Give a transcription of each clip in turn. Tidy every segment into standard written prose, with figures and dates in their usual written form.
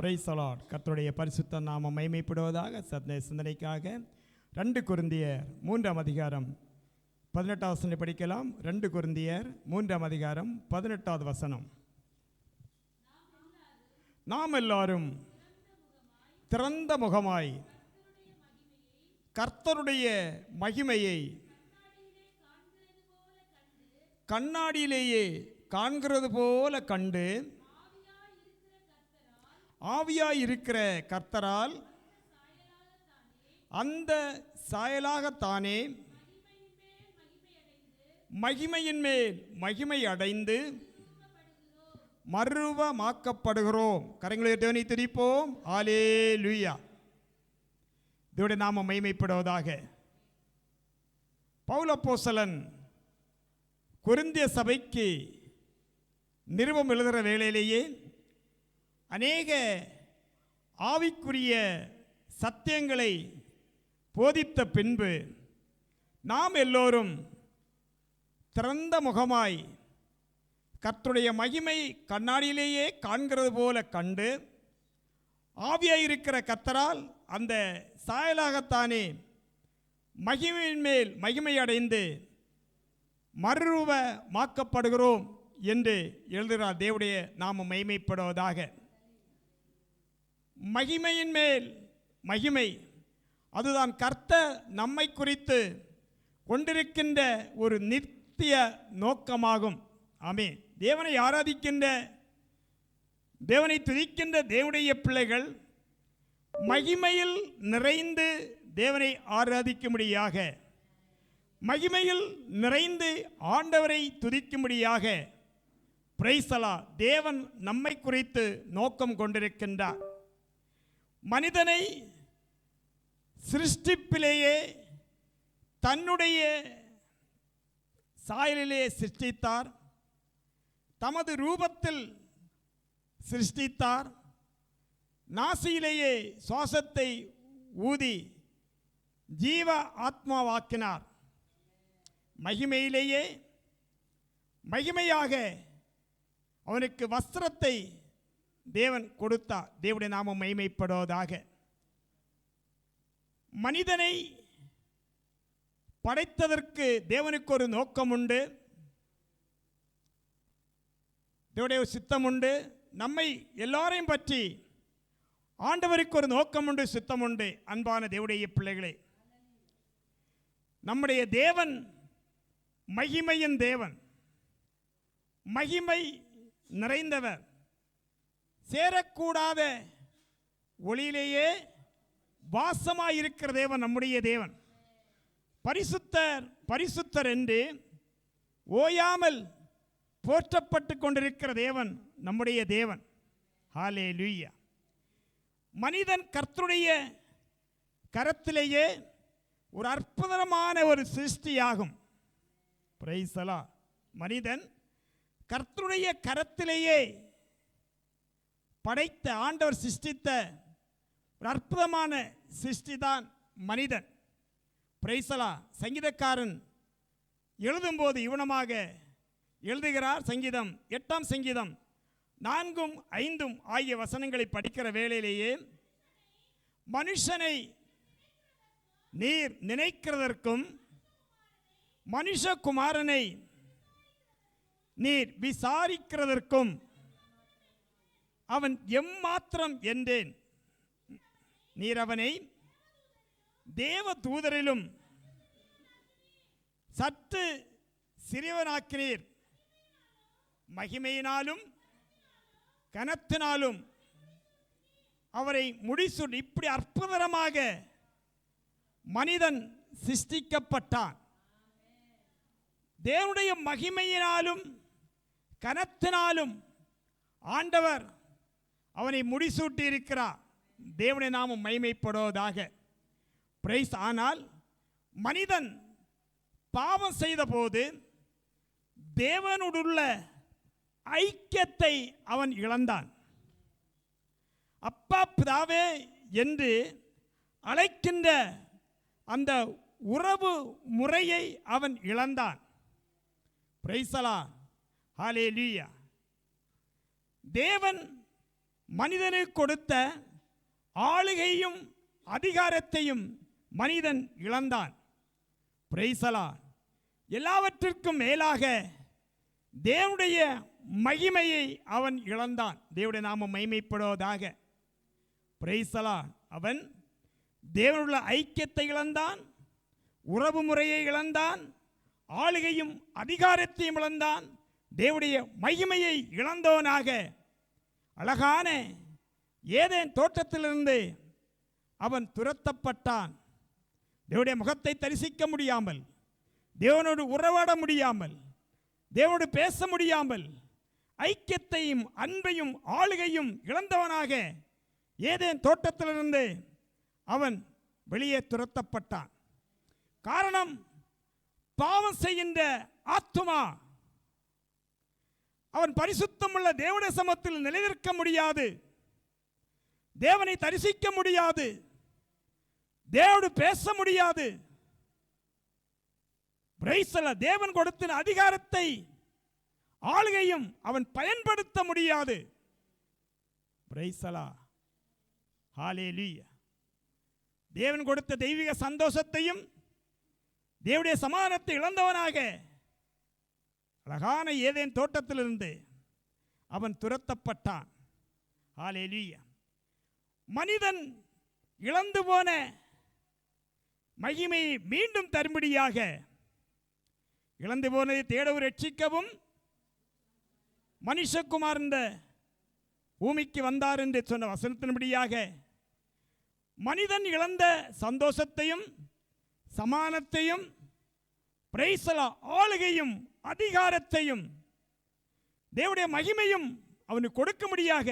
Price the Lord. கர்த்தருடைய பரிசுத்த நாமம் மகிமைப்படுவதாக. சிந்தனைக்காக 2 கொரிந்தியர் 3ஆம் அதிகாரம் 18வது வசனம் படிக்கலாம். 2 கொரிந்தியர் 3ஆம் அதிகாரம் 18வது வசனம். நாம் எல்லாரும் திறந்த முகமாய் கர்த்தருடைய மகிமையை கண்ணாடியிலேயே காண்கிறது போல கண்டு ஆவியாய் இருக்கிற கர்த்தரால் அந்த சாயலாகத்தானே மகிமையின் மேல் மகிமை அடைந்து மறுரூபமாக்கப்படுகிறோம். கரங்களை தேவனை துதிப்போம். அல்லேலூயா. தேவனுடைய நாமம் மகிமைப்படுவதாக. பவுல் அப்போஸ்தலன் கொரிந்திய சபைக்கு நிருபம் எழுதுகிற வேளையிலேயே அநேக ஆவிக்குரிய சத்தியங்களை போதித்த பின்பு நாம் எல்லோரும் திறந்த முகமாய் கர்த்தருடைய மகிமை கண்ணாடியிலேயே காண்கிறது போல கண்டு ஆவியாயிருக்கிற கர்த்தரால் அந்த சாயலாகத்தானே மகிமையின் மேல் மகிமை அடைந்து மறுரூபமாக்கப்படுகிறோம் என்று எழுதுகிறார். தேவனுடைய நாமம் மகிமைப்படுவதாக. மகிமையின் மேல் மகிமை, அதுதான் கர்த்தர் நம்மை குறித்து கொண்டிருக்கின்ற ஒரு நித்திய நோக்கமாகும். ஆமென். தேவனை ஆராதிக்கின்ற, தேவனை துதிக்கின்ற தேவனுடைய பிள்ளைகள் மகிமையில் நிறைந்து தேவனை ஆராதிக்கும்படியாக, மகிமையில் நிறைந்து ஆண்டவரை துதிக்கும்படியாக பிரைஸ் தி லார்ட் தேவன் நம்மை குறித்து நோக்கம் கொண்டிருக்கின்றார். மனிதனை சிருஷ்டிப்பிலேயே தன்னுடைய சாயலிலே சிருஷ்டித்தார், தமது ரூபத்தில் சிருஷ்டித்தார். நாசியிலேயே சுவாசத்தை ஊதி ஜீவ ஆத்மாவாக்கினார். மகிமையிலேயே மகிமையாக அவனுக்கு வஸ்திரத்தை தேவன் கொடுத்தார். தேவனுடைய நாமம் மகிமைப்படுவதாக. மனிதனை படைத்ததற்கு தேவனுக்கு ஒரு நோக்கம் உண்டு, தேவனுடைய சித்தம் உண்டு. நம்மை எல்லாரையும் பற்றி ஆண்டவருக்கு ஒரு நோக்கம் உண்டு, சித்தம் உண்டு. அன்பான தேவனுடைய பிள்ளைகளே, நம்முடைய தேவன் மகிமையின் தேவன், மகிமை நிறைந்தவர். சேரக்கூடாத ஒளியிலேயே வாசமாயிருக்கிற தேவன் நம்முடைய தேவன். பரிசுத்தர் பரிசுத்தர் என்று ஓயாமல் போற்றப்பட்டு கொண்டிருக்கிற தேவன் நம்முடைய தேவன். ஹல்லேலூயா. மனிதன் கர்த்தருடைய கரத்திலேயே ஒரு அற்புதமான ஒரு சிருஷ்டியாகும். Price the Lord. மனிதன் கர்த்தருடைய கரத்திலேயே படைத்த ஆண்டவர் சிருஷ்டித்த ஒரு அற்புதமான சிருஷ்டி தான் மனிதன். Price the Lord. சங்கீதக்காரன் எழுதும்போது இவனமாக எழுதுகிறார். சங்கீதம் 8ஆம் சங்கீதம் 4ம் 5ம் ஆகிய வசனங்களை படிக்கிற வேளையிலேயே, மனுஷனை நீர் நினைக்கிறதற்கும் மனுஷகுமாரனை நீர் விசாரிக்கிறதற்கும் அவன் எம்மாத்திரம் என்றேன். நீர் அவனை தேவ தூதரிலும் சற்று சிறியவனாக்கினீர். மகிமையினாலும் கனத்தினாலும் அவரை முடிசூட்டி. இப்படி அற்புதமாக மனிதன் சிருஷ்டிக்கப்பட்டான். தேவனுடைய மகிமையினாலும் கனத்தினாலும் ஆண்டவர் அவனை முடிசூட்டி இருக்கிறார். தேவனுடைய நாமம் மகிமைப்படுவதாக. பிரைஸ். ஆனால் மனிதன் பாவம் செய்த போது தேவனுடைய ஐக்கியத்தை அவன் இழந்தான். அப்பா பிதாவே என்று அழைக்கின்ற அந்த உறவு முறையை அவன் இழந்தான். Praise the lord. ஹல்லேலூயா. தேவன் மனிதனுக்கு கொடுத்த ஆளுகையும் அதிகாரத்தையும் மனிதன் இழந்தான். Praise the lord. எல்லாவற்றிற்கும் மேலாக தேவனுடைய மகிமையை அவன் இழந்தான். தேவனுடைய நாமம் மகிமைப்படுவதாக. Praise the lord. அவன் தேவனுடைய ஐக்கியத்தை இழந்தான், உறவு முறையை இழந்தான், ஆளுகையும் அதிகாரத்தையும் இழந்தான், தேவனுடைய மகிமையை இழந்தவனாக அழகான ஏதேன் தோட்டத்திலிருந்து அவன் துரத்தப்பட்டான். தேவனுடைய முகத்தை தரிசிக்க முடியாமல், தேவனோடு உறவாட முடியாமல், தேவனோடு பேச முடியாமல், ஐக்கியத்தையும் அன்பையும் ஆளுகையும் இழந்தவனாக ஏதேன் தோட்டத்திலிருந்து அவன் வெளியே துரத்தப்பட்டான். காரணம், பாவம் செய்கின்ற ஆத்துமா அவன் பரிசுத்தமுள்ள தேவனுடைய சமூகத்தில் நிலைநிற்க முடியாது, தேவனை தரிசிக்க முடியாது, தேவனோடு பேச முடியாது. Praise the lord. தேவன் கொடுத்த அதிகாரத்தை ஆளுகையும் அவன் பயன்படுத்த முடியாது. Praise the lord. ஹல்லேலூயா. தேவன் கொடுத்த தெய்வீக சந்தோஷத்தையும் தேவனுடைய சமாதானத்தை இழந்தவனாக அழகான ஏதேன் தோட்டத்திலிருந்து அவன் துரத்தப்பட்டான். ஹல்லேலூயா. மனிதன் இழந்து போன மகிமையை மீண்டும் தரும்படியாக, இழந்து போனதை தேடவும் ரட்சிக்கவும் மனுஷகுமார் இந்த பூமிக்கு வந்தார் என்று சொன்ன வசனத்தின்படியாக மனிதன் இழந்த சந்தோஷத்தையும் சமானத்தையும் பிரைஸ் தி லார்ட் ஆளுகையும் அதிகாரத்தையும் தேவனுடைய மகிமையும் அவனுக்கு கொடுக்கும்படியாக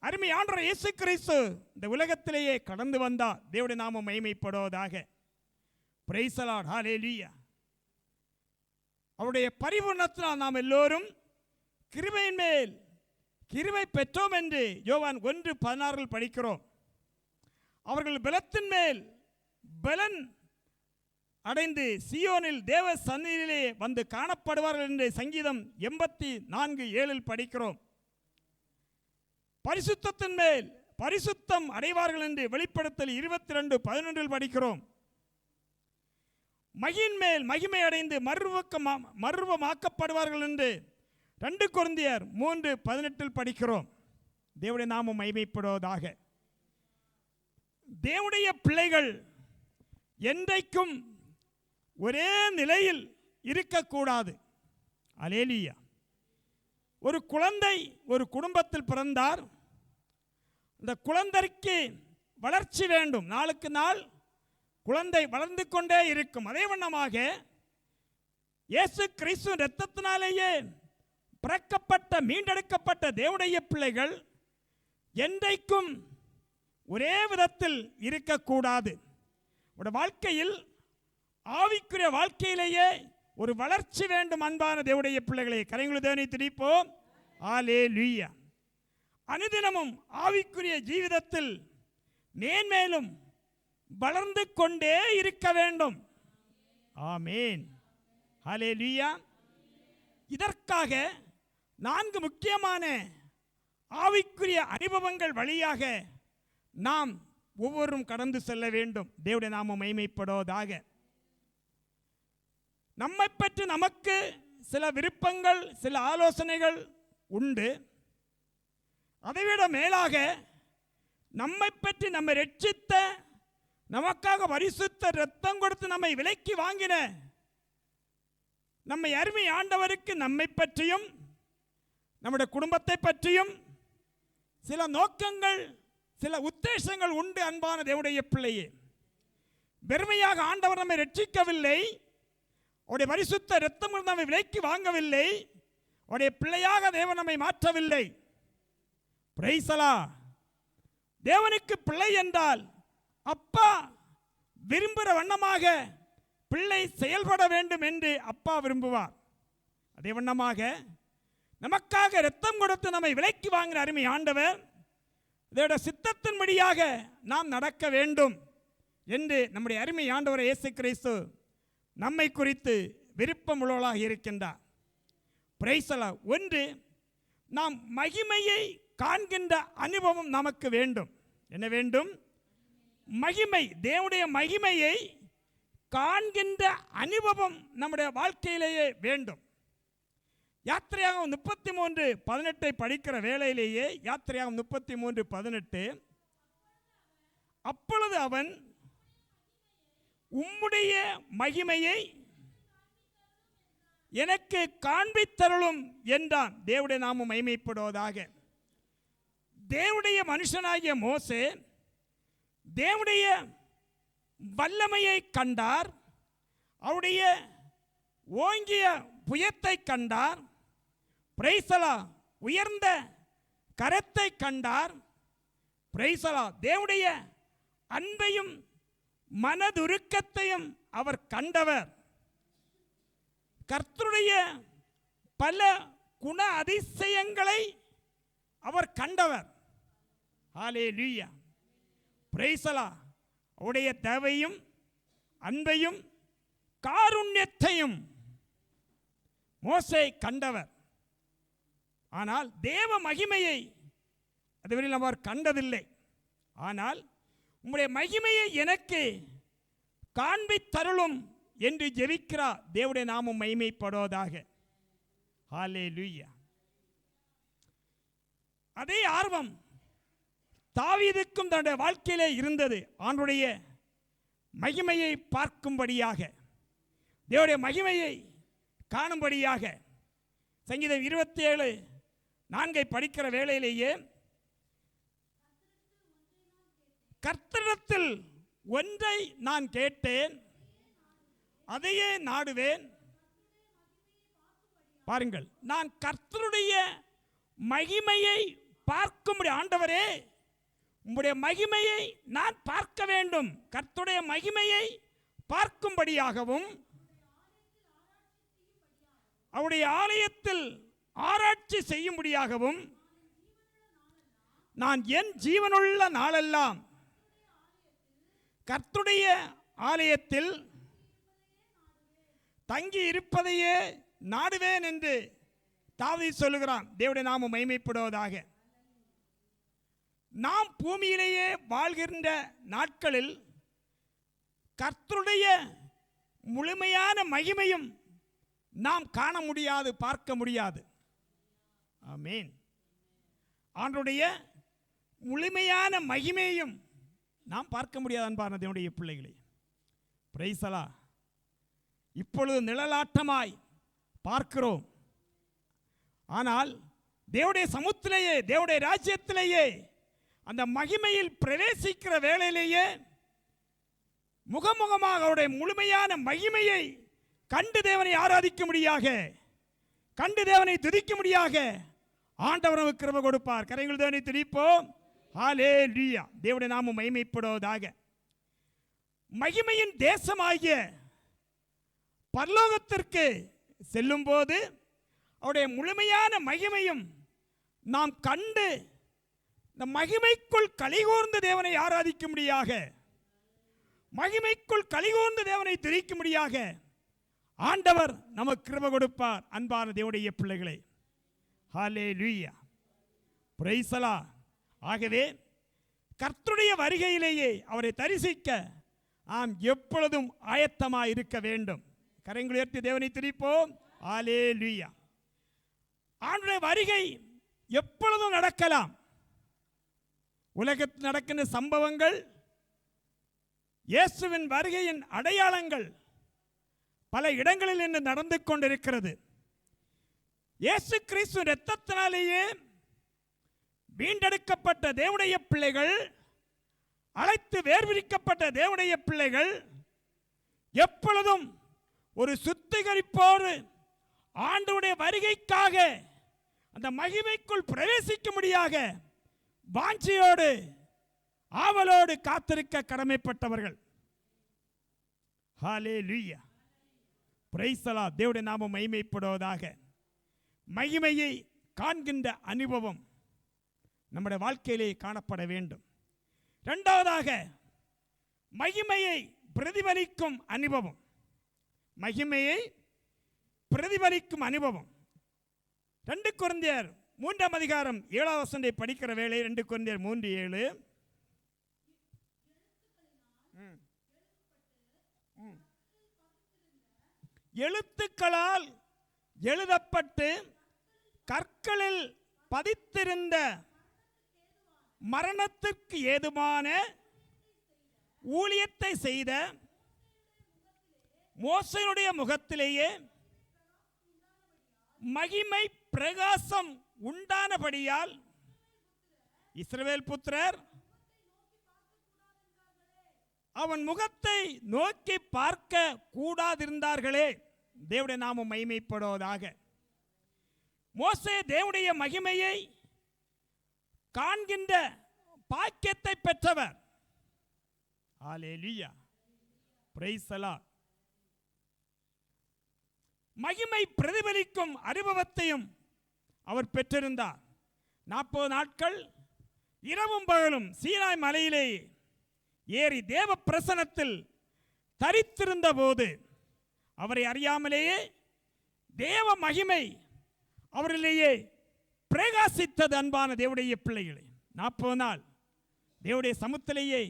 அருமை ஆண்டவர் இயேசு கிறிஸ்து இந்த உலகத்திலேயே கடந்து வந்தார். தேவனுடைய நாமம் மகிமைப்படுவதாக. Praise the lord. ஹல்லேலூயா. அவருடைய பரிபூரணத்தினால் நாம் எல்லோரும் கிருபையின் மேல் கிருபை பெற்றோம் என்று யோவான் 1:16 படிக்கிறோம். அவர்கள் பலத்தின் மேல் பலன் அடைந்து சியோனில் தேவ சந்நிதியிலே வந்து காணப்படுவார்கள் என்று சங்கீதம் 84:7 படிக்கிறோம். பரிசுத்தத்தின் மேல் பரிசுத்தம் அடைவார்கள் என்று வெளிப்படுத்தல் 22:11 படிக்கிறோம். மகியின் மேல் மகிமை அடைந்து மறுரூபமாக்கப்படுவார்கள் என்று 2 கொரிந்தியர் 3:18 படிக்கிறோம். தேவனுடைய நாமம் மகிமைப்படுவதாக. தேவனுடைய பிள்ளைகள் என்றைக்கும் ஒரே நிலையில் இருக்கக்கூடாது. அல்லேலூயா. ஒரு குழந்தை ஒரு குடும்பத்தில் பிறந்தார். அந்த குழந்தைக்கு வளர்ச்சி வேண்டும். நாளுக்கு நாள் குழந்தை வளர்ந்து கொண்டே இருக்கும். அதே வண்ணமாக இயேசு கிறிஸ்து இரத்தத்தினாலேயே பிறக்கப்பட்ட மீண்டெடுக்கப்பட்ட தேவனுடைய பிள்ளைகள் என்றைக்கும் ஒரே விதத்தில் இருக்கக்கூடாது. உடைய வாழ்க்கையில் ஆவிக்குரிய வாழ்க்கையிலேயே ஒரு வளர்ச்சி வேண்டும். அன்பான தேவனுடைய பிள்ளைகளை கரங்களை தேவனை துதிப்போம். அல்லேலூயா. அனுதினமும் ஆவிக்குரிய ஜீவிதத்தில் மேன்மேலும் வளர்ந்து கொண்டே இருக்க வேண்டும். ஆமேன். அல்லேலூயா. இதற்காக 4 முக்கியமான ஆவிக்குரிய அனுபவங்கள் வழியாக நாம் ஒவ்வொருவரும் கடந்து செல்ல வேண்டும். தேவனுடைய நாமம் மகிமைப்படுவதாக. நம்மை பற்றி நமக்கு சில விருப்பங்கள், சில ஆலோசனைகள் உண்டு. அதைவிட மேலாக நம்மை பற்றி நம்மை ரட்சித்த, நமக்காக பரிசுத்த இரத்தம் கொடுத்து நம்மை விலைக்கு வாங்கின நம்மை அருமை ஆண்டவருக்கு நம்மை பற்றியும் நம்முடைய குடும்பத்தை பற்றியும் சில நோக்கங்கள், சில உத்தேசங்கள் உண்டு. அன்பான தேவனுடைய பிள்ளையே, வெறுமையாக ஆண்டவர் நம்மை ரட்சிக்கவில்லை, அவருடைய பரிசுத்த இரத்தம் நம்மை விலைக்கு வாங்கவில்லை, அவருடைய பிள்ளையாக தேவன் நம்மை மாற்றவில்லை. Price the Lord. தேவனுக்கு பிள்ளை என்றால் அப்பா விரும்புகிற வண்ணமாக பிள்ளை செயல்பட வேண்டும் என்று அப்பா விரும்புவார். அதே வண்ணமாக நமக்காக இரத்தம் கொடுத்து நம்மை விலைக்கு வாங்கின அருமை ஆண்டவர் இதோட சித்தத்தின்படியாக நாம் நடக்க வேண்டும் என்று நம்முடைய அருமை ஆண்டவர் இயேசு கிறிஸ்து நம்மை குறித்து விருப்பம் உள்ளவர்களாக இருக்கின்றார். Price the Lord. ஒன்று, நாம் மகிமையை காண்கின்ற அனுபவம் நமக்கு வேண்டும். என்ன வேண்டும்? மகிமை, தேவனுடைய மகிமையை காண்கின்ற அனுபவம் நம்முடைய வாழ்க்கையிலேயே வேண்டும். யாத்திரையாகமம் 33:18 படிக்கிற வேளையிலேயே, யாத்திரையாகமம் 33:18, அப்பொழுது அவன் உம்முடைய மகிமையை எனக்கு காண்பித்தருளும் என்றான். தேவனுடைய நாமம் மகிமைப்படுவதாக. தேவனுடைய மனுஷனாகிய மோசே தேவனுடைய வல்லமையை கண்டார், அவருடைய ஓங்கிய புயத்தை கண்டார், பிரைசலா உயர்ந்த கரத்தை கண்டார், பிரைசலா தேவனுடைய அன்பையும் மனதுருக்கத்தையும் அவர் கண்டவர். கர்த்தருடைய பல குண அதிசயங்களை அவர் கண்டவர். ஹல்லேலூயா, பிரைசலா. அவருடைய தேவையும் அன்பையும் காருண்யத்தையும் மோசே கண்டவர். ஆனால் தேவ மகிமையை அதுவரையில் அவர் கண்டதில்லை. ஆனால் உம்முடைய மகிமையை எனக்கு காண்பித்தருளும் என்று ஜெபிக்கிறார். தேவனுடைய நாமம் மகிமைப்படுவதாக. ஹல்லேலூயா. அதே ஆர்வம் தாவீதுக்கும் தன்னுடைய வாழ்க்கையிலே இருந்தது. ஆண்டவருடைய மகிமையை பார்க்கும்படியாக, தேவனுடைய மகிமையை காணும்படியாக. சங்கீதம் 27:4 படிக்கிற வேளையிலேயே, கர்த்தரிடத்தில் ஒன்றை நான் கேட்டேன், அதையே நாடுவேன். பாருங்கள், நான் கர்த்தருடைய மகிமையை பார்க்கும்படி, ஆண்டவரே உம்முடைய மகிமையை நான் பார்க்க வேண்டும், கர்த்தருடைய மகிமையை பார்க்கும்படியாகவும் அவருடைய ஆலயத்தில் ஆராய்ச்சி செய்யும்படியாகவும் நான் என் ஜீவனுள்ள நாளெல்லாம் கர்த்தருடைய ஆலயத்தில் தங்கி இருப்பதையே நாடுவேன் என்று தாவீது சொல்லுகிறான். தேவனுடைய நாமம் மகிமைப்படுவதாக. நாம் பூமியிலேயே வாழ்கின்ற நாட்களில் கர்த்தருடைய முழுமையான மகிமையும் நாம் காண முடியாது, பார்க்க முடியாது. ஆமென். ஆண்டவருடைய முழுமையான மகிமையும் நாம் பார்க்க முடியாது. அன்பான தேவனுடைய பிள்ளைகளே, பிரைஸ் தி லார்ட். இப்பொழுது நிழலாட்டமாய் பார்க்கிறோம். ஆனால் தேவனுடைய சமூகத்திலேயே, தேவனுடைய ராஜ்யத்திலேயே, அந்த மகிமையில் பிரவேசிக்கிற வேளையிலேயே முகமுகமாக அவருடைய முழுமையான மகிமையை கண்டு தேவனை ஆராதிக்க முடியாக, கண்டு தேவனை துதிக்க முடியாக ஆண்டவர் நமக்கு கிருபை கொடுப்பார். கரங்கள் தேவனை துதிப்போம். ஹல்லேலூயா. தேவனுடைய நாமம் மகிமைப்படுவதாக. மகிமையின் தேசமாகிய பரலோகத்திற்கு செல்லும் போது அவருடைய முழுமையான மகிமையும் நாம் கண்டு இந்த மகிமைக்குள் கலிகூர்ந்து தேவனை ஆராதிக்க முடியாக, மகிமைக்குள் கலிகூர்ந்து தேவனை துதிக்க முடியாக ஆண்டவர் நமக்கு கிருபை கொடுப்பார். அன்பான தேவனுடைய பிள்ளைகளே, ஹல்லேலூயா, பிரைஸ் தி லார்ட். ஆகவே கர்த்தருடைய வருகையிலேயே அவரை தரிசிக்க நாம் எப்பொழுதும் ஆயத்தமாக இருக்க வேண்டும். கரங்களை உயர்த்தி தேவனை துதிப்போம். ஹல்லேலூயா. ஆண்டவருடைய வருகை எப்பொழுதும் நடக்கலாம். உலகத்தில் நடக்கின்ற சம்பவங்கள், இயேசுவின் வருகையின் அடையாளங்கள் பல இடங்களில் இன்று நடந்து கொண்டிருக்கிறது. இயேசு கிறிஸ்து இரத்தத்தினாலேயே வீண்டெடுக்கப்பட்ட தேவனுடைய பிள்ளைகள், அழைத்து வேர்விரிக்கப்பட்ட தேவனுடைய பிள்ளைகள் எப்பொழுதும் ஒரு சுத்திகரிப்போடு ஆண்டவருடைய வருகைக்காக அந்த மகிமைக்குள் பிரவேசிக்க முடியாக வாஞ்சையோடு ஆவலோடு காத்திருக்க கடமைப்பட்டவர்கள். ஹல்லேலூயா, பிரைஸ் தி லார்ட். தேவனுடைய நாமம் மகிமைப்படுவதாக. மகிமையை காண்கின்ற அனுபவம் நம்முடைய வாழ்க்கையிலே காணப்பட வேண்டும். இரண்டாவதாக, மகிமையை பிரதிபலிக்கும் அனுபவம். மகிமையை பிரதிபலிக்கும் அனுபவம். 2 கொரிந்தியர் மூன்றாம் அதிகாரம் 7ஆம் வசனத்தை படிக்கிற வேளை 2 கொரிந்தியர் 3:7. எழுத்துக்களால் எழுதப்பட்டு கற்களில் பதித்திருந்த மரணத்திற்கு ஏதுவான ஊழியத்தை செய்த மோசேயுடைய முகத்திலேயே மகிமை பிரகாசம் உண்டானபடியால் இஸ்ரவேல் புத்திரர் அவன் முகத்தை நோக்கி பார்க்க கூடாதிருந்தார்களே. தேவனுடைய நாமம் மகிமைப்படுவதாக. மோசே தேவனுடைய மகிமையை காண்கின்ற பாக்கியத்தை பெற்றவர். ஹல்லேலூயா, பிரைஸ் தி லார்ட். மகிமை பிரதிபலிக்கும் அனுபவத்தையும் அவர் பெற்றிருந்தார். 40 நாட்கள் இரவும் பகலும் சீனாய் மலையிலே ஏறி தேவ பிரசன்னத்தில் தரித்திருந்த போது அவரை அறியாமலேயே தேவ மகிமை அவரிலேயே பிரகாசித்தது. அன்பான தேவனுடைய பிள்ளைகளே, 40 நாள் தேவனுடைய சமூகத்திலேயே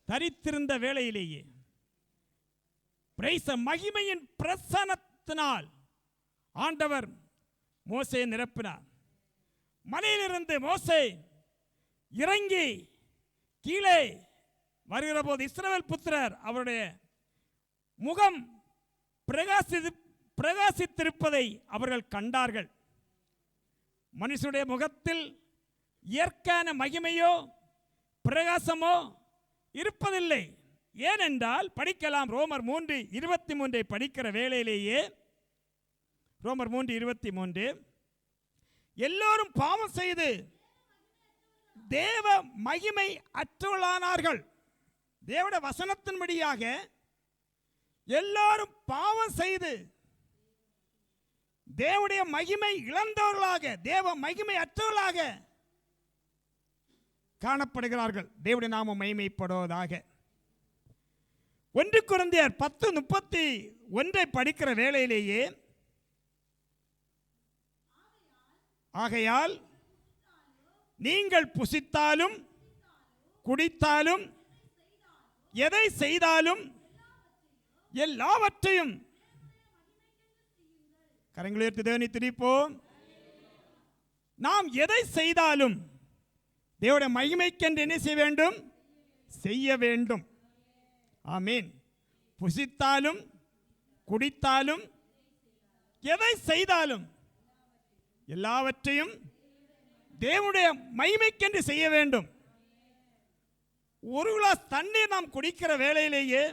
தரித்திருந்த வேளையிலேயே மகிமையின் பிரசன்னத்தினால் ஆண்டவர் மோசே நிரப்பினார். மலையிலிருந்து மோசே இறங்கி கீழே வருகிற போது இஸ்ரவேல் புத்திரர் அவருடைய முகம் பிரகாசித்திருப்பதை அவர்கள் கண்டார்கள். மனுஷனுடைய முகத்தில் இயற்கையான மகிமையோ பிரகாசமோ இருப்பதில்லை. ஏனென்றால் படிக்கலாம், ரோமர் 3:23 படிக்கிற வேளையிலேயே, ரோமர் 3:23, எல்லோரும் பாவம் செய்து தேவ மகிமை அற்றவர்களானார்கள். தேவனுடைய வசனத்தின்படியாக எல்லாரும் பாவம் செய்து தேவனுடைய மகிமை இழந்தவர்களாக, தேவ மகிமை அற்றவர்களாக காணப்படுகிறார்கள். தேவனுடைய நாமம் மகிமைப்படுவதாக. 1 கொரிந்தியர் 10:31 படிக்கிற வேளையிலேயே, ஆகையால் நீங்கள் புசித்தாலும் குடித்தாலும் எதை செய்தாலும் எல்லாவற்றையும் கரங்களை உயர்த்தி தேவனை துதிப்போம். நாம் எதை செய்தாலும் தேவனுடைய மகிமைக்கென்று என்ன செய்ய வேண்டும்? செய்ய வேண்டும். ஆமென். புசித்தாலும் குடித்தாலும் எதை செய்தாலும் எல்லாவற்றையும் தேவனுடைய மகிமைக்கென்று செய்ய வேண்டும். ஒரு கிளாஸ் தண்ணீர் நாம் குடிக்கிற வேளையிலேயே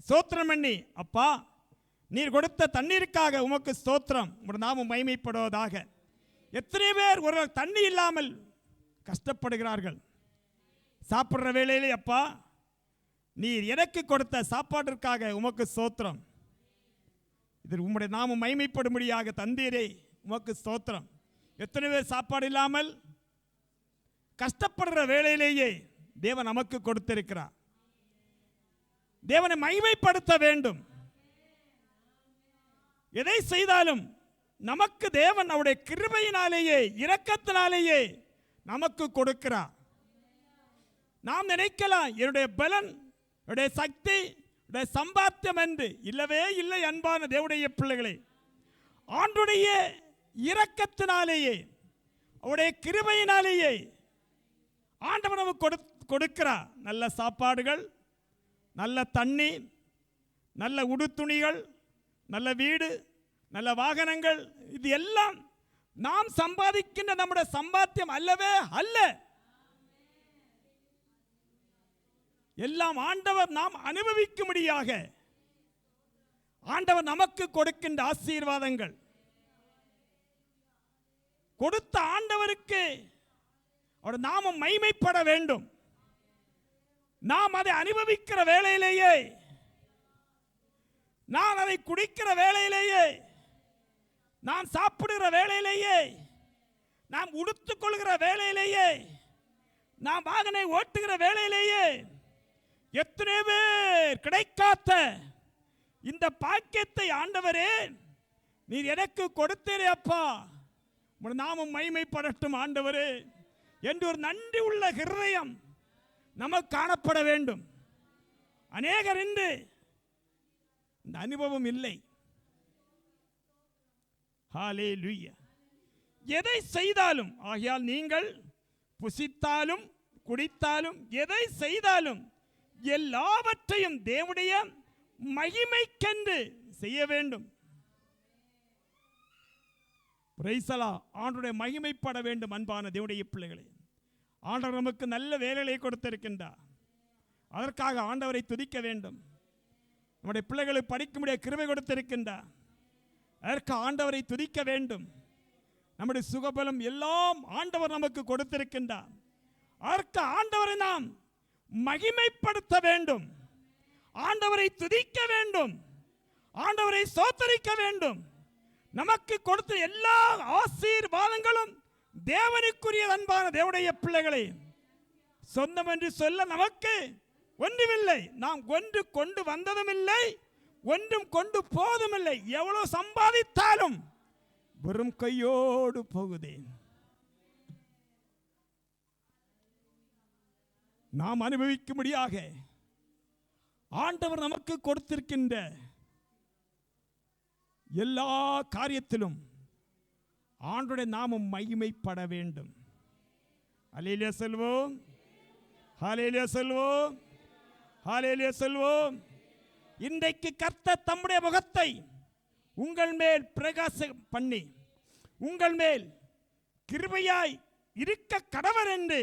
ஸ்தோத்திரம் பண்ணி, அப்பா நீர் கொடுத்த தண்ணீருக்காக உமக்கு ஸ்தோத்திரம், உம்முடைய நாமம் மகிமைப்படுவதாக. எத்தனை பேர் ஒரு தண்ணி இல்லாமல் கஷ்டப்படுகிறார்கள். சாப்பிட்ற வேளையிலே, அப்பா நீர் எனக்கு கொடுத்த சாப்பாட்டிற்காக உமக்கு ஸ்தோத்திரம், இது உம்முடைய நாமம் மகிமைப்படும்படியாக தந்தீரே, உமக்கு ஸ்தோத்திரம். எத்தனை பேர் சாப்பாடு இல்லாமல் கஷ்டப்படுற வேளையிலேயே தேவன் நமக்கு கொடுத்திருக்கிறார். தேவனை மகிமைப்படுத்த வேண்டும். எதை செய்தாலும் நமக்கு தேவன் அவருடைய கிருபையினாலேயே இரக்கத்தினாலேயே நமக்கு கொடுக்கிறார். நாம் நினைக்கலாம் என்னுடைய பலன், என்னுடைய சக்தி, என்னுடைய சம்பாத்தியம் என்று. இல்லவே இல்லை அன்பான தேவனுடைய பிள்ளைகளே. ஆண்டுடைய இரக்கத்தினாலேயே அவருடைய கிருபையினாலேயே ஆண்டவர் நமக்கு கொடுக்கிறார். நல்ல சாப்பாடுகள், நல்ல தண்ணி, நல்ல உடுத்துணிகள், நல்ல வீடு, நல்ல வாகனங்கள், இது எல்லாம் நாம் சம்பாதிக்கின்ற நம்முடைய சம்பாத்தியம் அல்லவே அல்ல. எல்லாம் ஆண்டவர் நாம் அனுபவிக்கும்படியாக ஆண்டவர் நமக்கு கொடுக்கின்ற ஆசீர்வாதங்கள். கொடுத்த ஆண்டவருக்கு அவர் நாமம் மகிமைப்பட வேண்டும். நாம் அதை அனுபவிக்கிற வேளையிலேயே, நான் அதை குடிக்கிற வேளையிலேயே, நான் சாப்பிடுகிற வேளையிலேயே, நாம் உடுத்துக்கொள்கிற வேளையிலேயே, நாம் வாகனை ஓட்டுகிற வேளையிலேயே, எத்தனை பேர் கிடைக்காத இந்த பாக்கியத்தை ஆண்டவரே நீர் எனக்கு கொடுத்தீரே அப்பா, உம்முடைய நாமம் மகிமைப்படட்டும் ஆண்டவரே என்று ஒரு நன்றி உள்ள ஹிருதயம் நமக்கு காணப்பட வேண்டும். அநேகர் இன்று இந்த அனுபவம் இல்லை. ஹல்லேலூயா. எதை செய்தாலும், ஆகையால் நீங்கள் புசித்தாலும் குடித்தாலும் எதை செய்தாலும் எல்லாவற்றையும் தேவனுடைய மகிமைக்கென்று செய்ய வேண்டும். Price the Lord. ஆண்டவருடைய மகிமைப்பட வேண்டும். அன்பான தேவனுடைய பிள்ளைகளே, ஆண்டவர் நமக்கு நல்ல வேலைகளை கொடுத்திருக்கின்றார். அதற்காக ஆண்டவரை துதிக்க வேண்டும். நம்முடைய பிள்ளைகளுக்கு படிக்கும்படிய கிருபை கொடுத்திருக்கின்றார். அதற்கு ஆண்டவரை துதிக்க வேண்டும். நம்முடைய சுகபலம் எல்லாம் ஆண்டவர் நமக்கு கொடுத்திருக்கின்றார். அதற்கு ஆண்டவரை நாம் மகிமைப்படுத்த வேண்டும். ஆண்டவரை துதிக்க வேண்டும். ஆண்டவரை ஸ்தோத்திரிக்க வேண்டும். நமக்கு கொடுத்த எல்லா ஆசீர்வாதங்களும் தேவனுக்குரிய அன்பான தேவனுடைய பிள்ளைகளை சொந்தம் என்று சொல்ல நமக்கு ஒன்றுமில்லை. நாம் ஒன்று கொண்டு வந்ததும் இல்லை, ஒன்றும் கொண்டு போவதும் இல்லை. எவ்வளவு சம்பாதித்தாலும் வெறும் கையோடு போகுதேன். நாம் அனுபவிக்கும்படியாக ஆண்டவர் நமக்கு கொடுத்திருக்கின்ற எல்லா காரியத்திலும் ஆண்டவருடைய நாமம் மகிமைப்பட வேண்டும். அல்லேலூயா சொல்வோம், ஹல்லேலூயா சொல்வோம், ஹல்லேலூயா சொல்வோம். இன்றைக்கு கர்த்தர் தம்முடைய முகத்தை உங்கள் மேல் பிரகாசம் பண்ணி உங்கள் மேல் கிருபையாய் இருக்க கடவர் என்று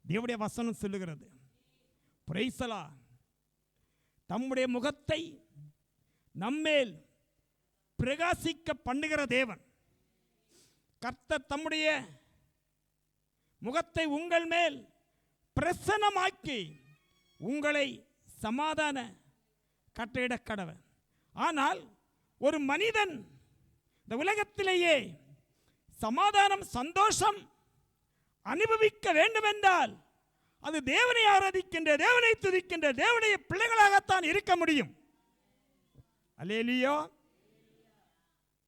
தேவனுடைய வசனம் சொல்லுகிறது. Price the Lord. தம்முடைய முகத்தை நம்மேல் பிரகாசிக்க பண்ணுகிற தேவன் கர்த்தர் தம்முடைய முகத்தை உங்கள் மேல் பிரசன்னமாக்கி உங்களை சமாதான கட்டளையிட கடவர். ஆனால் ஒரு மனிதன் இந்த உலகத்திலேயே சமாதானம் சந்தோஷம் அனுபவிக்க வேண்டும் என்றால் அது தேவனை ஆராதிக்கின்ற, தேவனை துதிக்கின்ற தேவனுடைய பிள்ளைகளாகத்தான் இருக்க முடியும். அல்லேலூயா.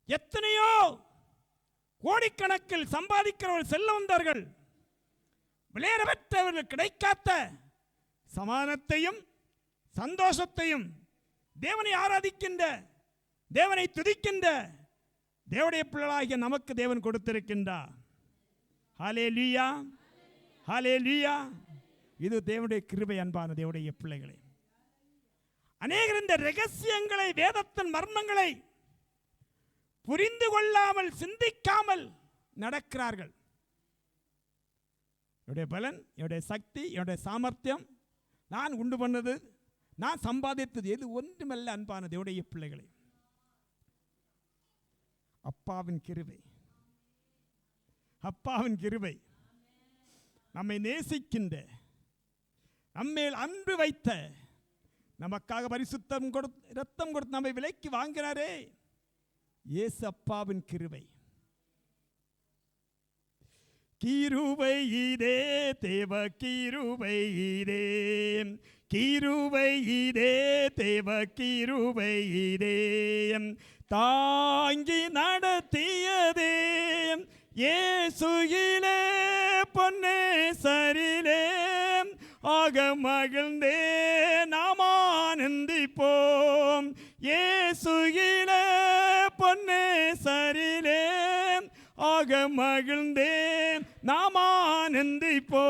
எத்தனையோ கோடிக்கணக்கில் சம்பாதிக்கிறவர்கள் செல்வந்தர்கள் விளையாடப்பட்டவர்கள் கிடைக்காத சமாதானத்தையும் சந்தோஷத்தையும் தேவனை ஆராதிக்கின்ற, தேவனை துதிக்கின்ற தேவனுடைய பிள்ளைகளாகிய நமக்கு தேவன் கொடுத்திருக்கின்றார். ஹல்லேலூயா, ஹல்லேலூயா. இது தேவனுடைய கிருபை. அன்பான தேவனுடைய பிள்ளைகளே, அநேகர் இந்த ரகசியங்களை, வேதத்தின் மர்மங்களை புரிந்து கொள்ளாமல் சிந்திக்காமல் நடக்கிறார்கள். என்னுடைய பலன், என்னுடைய சக்தி, என்னுடைய சாமர்த்தியம், நான் உண்டு பண்ணது, நான் சம்பாதித்தது எது ஒன்றுமல்ல. அன்பான தேவனுடைய பிள்ளைகளே, அப்பாவின் கிருபை, அப்பாவின் கிருபை. நம்மை நேசிக்கின்ற, நம்மேல் அன்பு வைத்த, நமக்காக பரிசுத்தம் கொடுத்து இரத்தம் கொடுத்து நம்மை விலைக்கு வாங்கினாரே, இயேசு அப்பாவின் கிருபை. கிருபை இதே தேவ கிருபை இதே, கிருபை இதே தேவ கிருபை இதே, தாங்கி நடத்தியதே இயேசுவிலே பொன்னே சரிலே, ஆக மகிழ்ந்தே நாம் ஆனந்திப்போம். இயேசுவிலே பொன்னே சரிலே, ஆக மகிழ்ந்தே நாம் ஆனந்திப்போம்.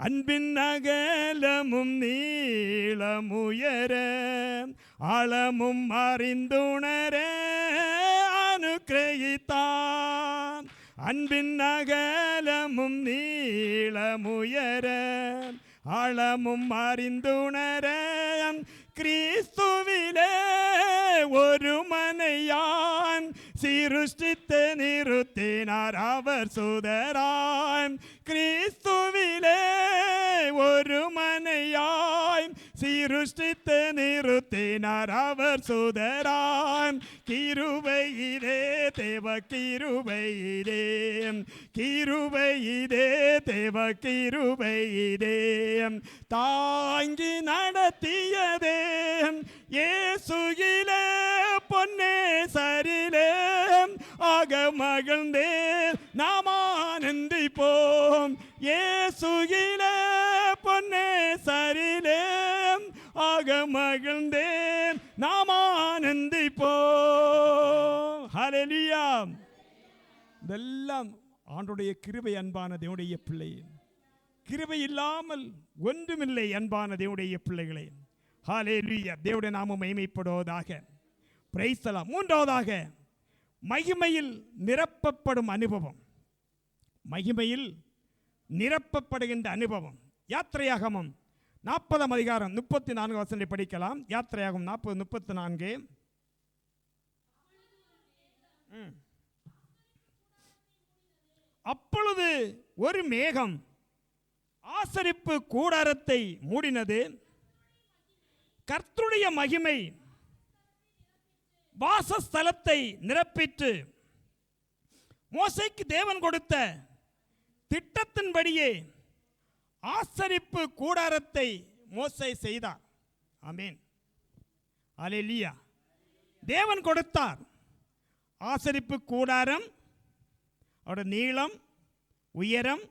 அன்பின் அகலமும் நீளமுயர ஆழமும் அறிந்துணர அனுக்கிரகித்தான். அன்பின் அகலமும் நீளமுயர ஆழமும் அறிந்துணர கிறிஸ்துவிலே ஒரு மனையான் சிருஷ்டித்து நிறுத்தினார் அவர் சுதராய். கிறிஸ்துவிலே ஒரு மனையாய் சிருஷ்டித்து நிறுத்தினார் அவர் சுதராய். கிருபை இதே தேவ கிருபை இதே, கிருபை இதே தேவ கிருபை இதே, தாங்கி நடத்தியதே இயேசுவிலே பொன்னே சரிலே, ஆக மகிழ்ந்தே நாம் ஆனந்திப்போம். இயேசுவிலே பொன்னே சரிலே ஆக மகிழ்ந்தே நாம் ஆனந்திப்போம். ஹல்லேலூயா. இதெல்லாம் ஆண்டுடைய கிருபை. அன்பான தேவனுடைய பிள்ளை, கிருபை இல்லாமல் ஒன்றுமில்லை. அன்பான தேவனுடைய பிள்ளைகளே, ஹல்லேலூயா. தேவனுடைய நாமம் மகிமைப்படுவதாக. Praise the Lord. மூன்றாவதாக, மகிமையில் நிரப்பப்படும் அனுபவம். மகிமையில் நிரப்பப்படுகின்ற அனுபவம். யாத்திரையாகமம் 40 அதிகாரம் 34 வசனத்தை படிக்கலாம். யாத்திரையாகமம் 40:34. அப்பொழுது ஒரு மேகம் ஆசரிப்பு கூடாரத்தை மூடினது. கர்த்தருடைய மகிமை வாசஸ்தலத்தை நிரப்பிற்று. மோசேக்கு தேவன் கொடுத்த திட்டத்தின்படியே ஆசரிப்பு கூடாரத்தை மோசே செய்தார். ஆமென். அல்லேலூயா. தேவன் கொடுத்தார். ஆசரிப்பு கூடாரம், அவருடைய நீளம், உயரம்,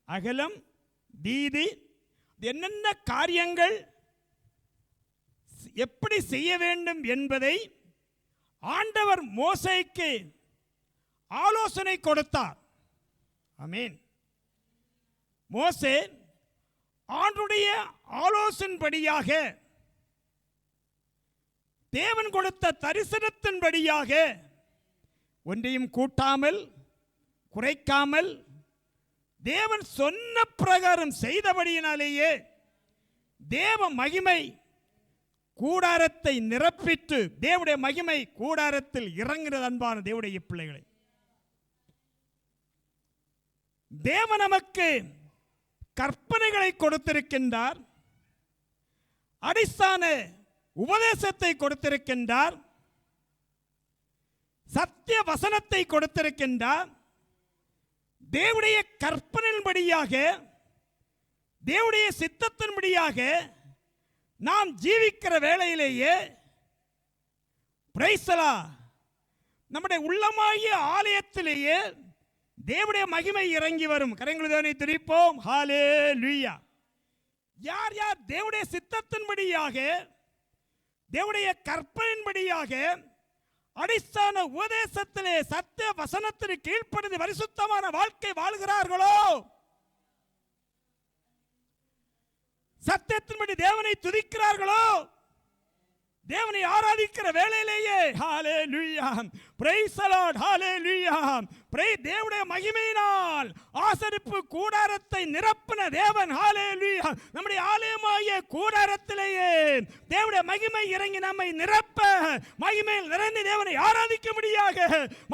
அகலம், வீதி, என்னென்ன காரியங்கள் எப்படி செய்ய வேண்டும் என்பதை ஆண்டவர் மோசேக்கு ஆலோசனை கொடுத்தார். ஆமென். மோசே ஆண்டுடைய ஆலோசனைப்படியாக, தேவன் கொடுத்த தரிசனத்தின்படியாக ஒன்றையும் கூட்டாமல் குறைக்காமல் தேவன் சொன்ன பிரகாரம் செய்தபடியினாலேயே தேவ மகிமை கூடாரத்தை நிரப்பிட்டு, தேவனுடைய மகிமை கூடாரத்தில் இறங்குகிறது. அன்பான தேவனுடைய பிள்ளைகளை, தேவன் நமக்கு கற்பனைகளை கொடுத்திருக்கின்றார், அடிஸ்தான உபதேசத்தை கொடுத்திருக்கின்றார், சத்திய வசனத்தை கொடுத்திருக்கின்றார். தேவனுடைய கற்பனையின்படியாக, தேவனுடைய சித்தத்தின்படியாக நாம் ஜீவிக்கிற வேளையிலேயே பிரைஸ் தி லார்ட், நம்முடைய உள்ளமாகிய ஆலயத்திலேயே தேவனுடைய மகிமை இறங்கி வரும். கரங்களை தேவனை துதிப்போம். ஹல்லேலூயா. யார் யார் தேவனுடைய சித்தத்தின்படியாக, தேவனுடைய கற்பனையின்படியாக, அடிஸ்தான உபதேசத்திலே சத்திய வசனத்திற்கு கீழ்ப்படிந்து பரிசுத்தமான வாழ்க்கை வாழ்கிறார்களோ, சத்தியத்தின்படி தேவனை துதிக்கிறார்களோ, தேவனை ஆராதிக்கிற வேளையிலேயே ஹல்லேலூயா, பிரைஸ் தி லார்ட், ஹல்லேலூயா, தேவனுடைய மகிமையினால் ஆசரிப்பு கூடாரத்தை நிரப்பின தேவன், ஹல்லேலூயா, நம்முடைய ஆலயமாகிய கூடாரத்திலேயே தேவனுடைய மகிமை இறங்கி நம்மை நிரப்ப, மகிமையில் நிறைந்த தேவனை ஆராதிக்க முடியாக,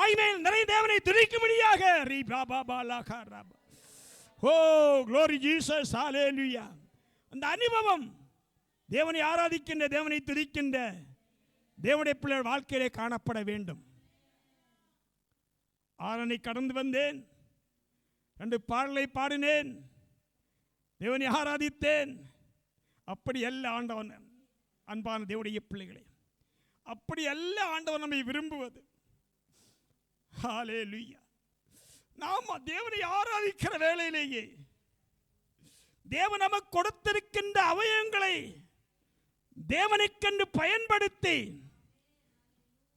மகிமையில் நிறைந்த தேவனை துதிக்க முடியாக. ஓ glory Jesus, ஹல்லேலூயா. அந்த அனுபவம் தேவனை ஆராதிக்கின்ற, தேவனை துதிக்கின்ற தேவனுடைய பிள்ளைகள் வாழ்க்கையிலே காணப்பட வேண்டும். ஆரணை கடந்து வந்தேன், 2 பாடலை பாடினேன், தேவனை ஆராதித்தேன். அப்படி அல்ல ஆண்டவன். அன்பான தேவனுடைய பிள்ளைகளே, அப்படி அல்ல ஆண்டவன் நம்மை விரும்புவது. ஹல்லேலூயா. நாம் தேவனை ஆராதிக்கிற வேளையிலேயே தேவன் நமக்கு கொடுத்திருக்கின்ற அவயவங்களை தேவனுக்கென்று பயன்படுத்தி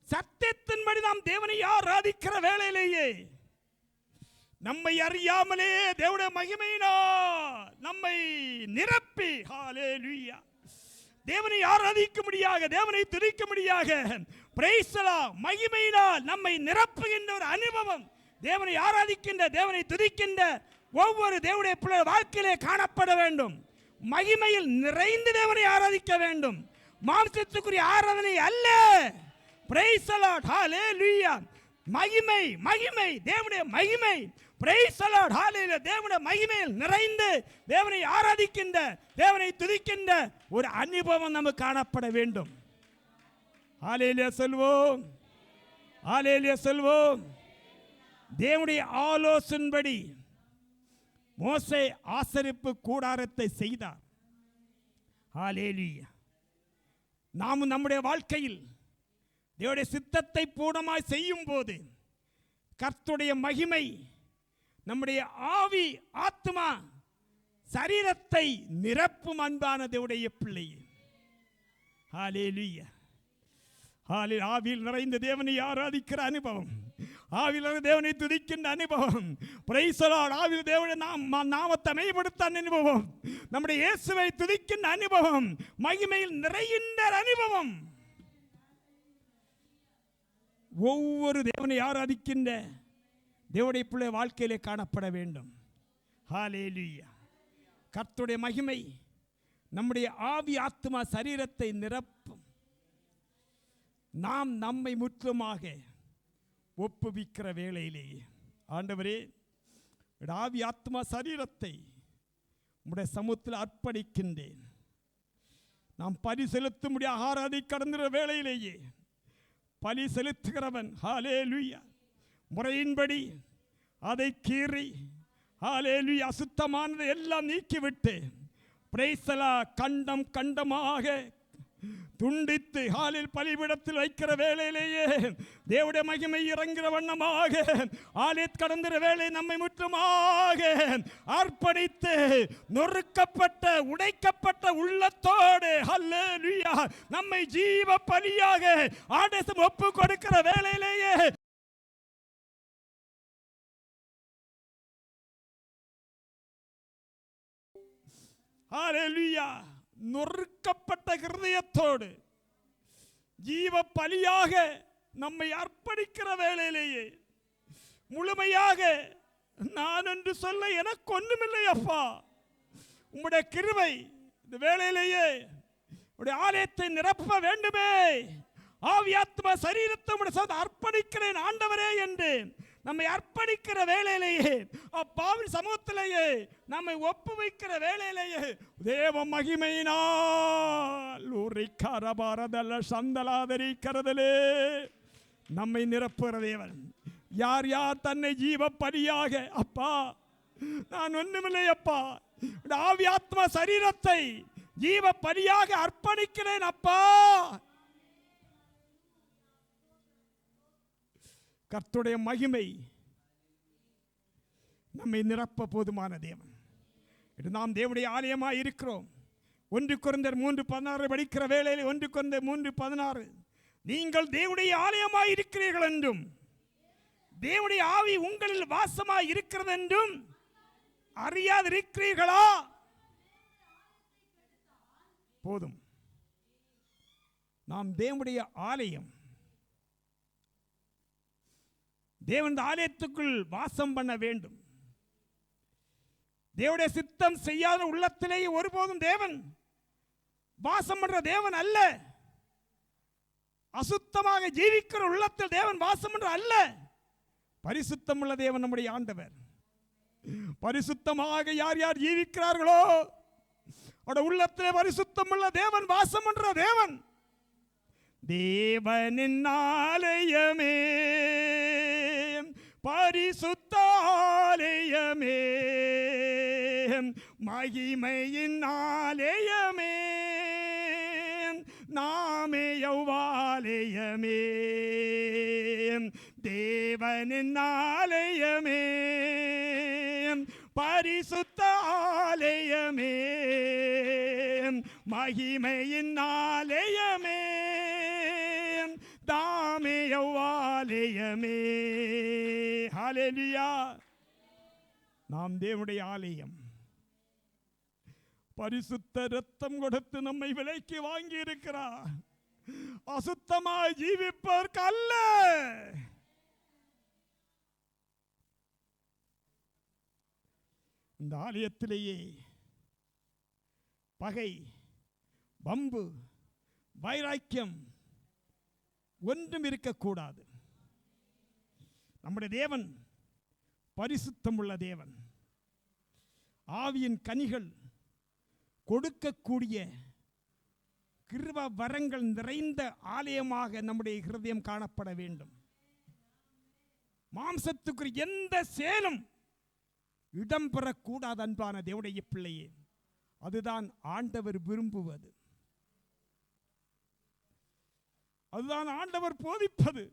சத்தியத்தின்படி நாம் தேவனை ஆராதிக்கிற வேளையிலேயே நம்மை அறியாமலே தேவனுடைய மகிமையினால் நம்மை நிரப்பி, ஹல்லேலூயா, தேவனை ஆராதிக்க முடியாக, தேவனை துதிக்க முடியாக, பிரைஸ் தி லார்ட், மகிமையினால் நம்மை நிரப்புகின்ற ஒரு அனுபவம் தேவனை ஆராதிக்கின்ற, தேவனை துதிக்கின்ற ஒவ்வொரு தேவனுடைய பிள்ளை வாழ்க்கையிலே காணப்பட வேண்டும். மகிமையில் நிறைந்து தேவனை ஆராதிக்க வேண்டும். மாம்சத்துக்குரிய ஆராதனை அல்ல. பிரைஸ் தி லார்ட், ஹல்லேலூயா. மகிமை, மகிமை, தேவனுடைய மகிமை, பிரைஸ் தி லார்ட், ஹல்லேலூயா. தேவனுடைய மகிமையில் நிறைந்து தேவனை ஆராதிக்கின்ற, தேவனை துதிக்கின்ற ஒரு அனுபவம் நமக்கு காணப்பட வேண்டும். ஹல்லேலூயா சொல்வோம், ஹல்லேலூயா சொல்வோம். தேவனுடைய ஆலோசனைப்படி மோசே ஆசரிப்பு கூடாரத்தை செய்தார். ஹல்லேலூயா. நாமும் நம்முடைய வாழ்க்கையில் தேவனுடைய சித்தத்தை பூர்ணமாய் செய்யும் போது கர்த்தருடைய மகிமை நம்முடைய ஆவி ஆத்மா சரீரத்தை நிரப்பும் அன்பான தேவனுடைய பிள்ளையே. ஹல்லேலூயா. ஆவியில் நிறைந்த தேவனை ஆராதிக்கிற அனுபவம், ஆவியில் நிறைந்த தேவனை துதிக்கின்ற அனுபவம், பிரைஸ் தி லார்ட். ஆவியில் தேவனை நாமத்தை மேம்படுத்த அனுபவம், நம்முடைய இயேசுவை துதிக்கின்ற அனுபவம், மகிமையில் நிறைகின்ற அனுபவம் ஒவ்வொரு தேவனை ஆராதிக்கின்ற தேவனுடைய பிள்ளை வாழ்க்கையிலே காணப்பட வேண்டும். ஹல்லேலூயா. கர்த்தருடைய மகிமை நம்முடைய ஆவி ஆத்மா சரீரத்தை நிரப்பும். நாம் நம்மை முற்றுமாக ஒப்புவிக்கிற வேளையிலேயே, ஆண்டவரே ஆவி ஆத்மா சரீரத்தை உம்முடைய சமூகத்தில் அர்ப்பணிக்கின்றேன். நாம் பலி செலுத்தும்படி ஆராதி கடந்துற வேளையிலேயே பலி செலுத்துகிறவன் ஹல்லேலூயா முறையின்படி அதை கீறி ஹல்லேலூயா அசுத்தமானதை எல்லாம் நீக்கிவிட்டு பிரைஸ் தி லார்ட் கண்டம் கண்டமாக துண்டித்து ஹாலில் பலிபீடத்தில் வைக்கிற வேளையிலேயே தேவனுடைய மகிமை இறங்குகிற வண்ணமாக ஆலயத் கடந்துற வேளை நம்மை முற்றுமாக அர்ப்பணித்து நொறுக்கப்பட்ட உடைக்கப்பட்ட உள்ளத்தோடு ஹல்லேலூயா நம்மை ஜீவ பலியாக ஆண்டவருக்கு ஒப்பு கொடுக்கிற வேளையிலேயே ஹல்லேலூயா நொறுக்கப்பட்ட ஹிருதயத்தோடு ஜீவ பலியாக நம்மை அர்ப்பணிக்கிற வேளையிலேயே முழுமையாக நான் என்று சொல்ல எனக்கு ஒன்றுமில்லை அப்பா, உம்முடைய கிருபை இந்த வேளையிலேயே உம்முடைய ஆலயத்தை நிரப்ப வேண்டுமே. ஆவி ஆத்மா சரீரத்தை உம்முடைய அர்ப்பணிக்கிறேன் ஆண்டவரே என்று நம்மை அர்ப்பணிக்கிற வேளையிலேயே அப்பாவின் சமூகத்திலேயே நம்மை ஒப்பு வைக்கிற வேளையிலேயே தேவ மகிமையினால் சந்தலாதரிக்கிறதிலே நம்மை நிரப்புகிற தேவன். யார் யார் தன்னை ஜீவ பலியாக அப்பா நான் ஒண்ணுமில்லை அப்பா ஆவி ஆத்மா சரீரத்தை ஜீவ பலியாக அர்ப்பணிக்கிறேன் அப்பா. கர்த்தருடைய மகிமை நம்மை நிரப்ப போதுமான தேவன். நாம் தேவனுடைய ஆலயமாய் இருக்கிறோம். 1 கொரிந்தியர் 3:16 படிக்கிற வேளையில் 1 கொரிந்தியர் 3:16 நீங்கள் தேவனுடைய ஆலயமாய் இருக்கிறீர்கள் என்றும் தேவனுடைய ஆவி உங்களில் வாசமாய் இருக்கிறது என்றும் அறியாதிருக்கிறீர்களா? போதும். நாம் தேவனுடைய ஆலயம். தேவன் ஆலயத்துக்குள் வாசம் பண்ண வேண்டும். தேவனுடைய சித்தம் செய்யாத உள்ளத்திலேயே ஒருபோதும் தேவன் வாசம் பண்ற தேவன் அல்ல. அசுத்தமாக ஜீவிக்கிற உள்ளத்தில் தேவன் வாசம் பண்ற அல்ல. பரிசுத்தம் உள்ள தேவன் நம்முடைய ஆண்டவர். பரிசுத்தமாக யார் யார் ஜீவிக்கிறார்களோ அவருடைய உள்ளத்திலே பரிசுத்தம் உள்ள தேவன் வாசம் பண்ற தேவன். தேவனின் ஆலயமே பரிசுத்த ஆலயமே மகிமையின் ஆலயமே நாமே யௌவாலயமே தேவனின் ஆலயமே பரிசுத்த ஆலயமே மகிமையின் ஆலயமே தாமே யௌவாலயமே. ஹல்லேலூயா. நாம் தேவனுடைய ஆலயம். பரிசுத்த இரத்தம் கொடுத்து நம்மை விலைக்கு வாங்கி இருக்கிறார். அசுத்தமாய் ஜீவிப்பதற்கு அல்ல. இந்த ஆலயத்திலேயே பகை, வம்பு, வைராக்கியம் ஒன்றும் இருக்கக்கூடாது. நம்முடைய தேவன் பரிசுத்தம் உள்ள தேவன். ஆவியின் கனிகள் கொடுக்கக்கூடிய கிருப வரங்கள் நிறைந்த ஆலயமாக நம்முடைய இருதயம் காணப்பட வேண்டும். மாம்சத்துக்கு எந்த செயலும் இடம்பெறக்கூடாது அன்பான தேவனுடைய பிள்ளையே. அதுதான் ஆண்டவர் விரும்புவது. அதுதான் ஆண்டவர் போதிப்பது.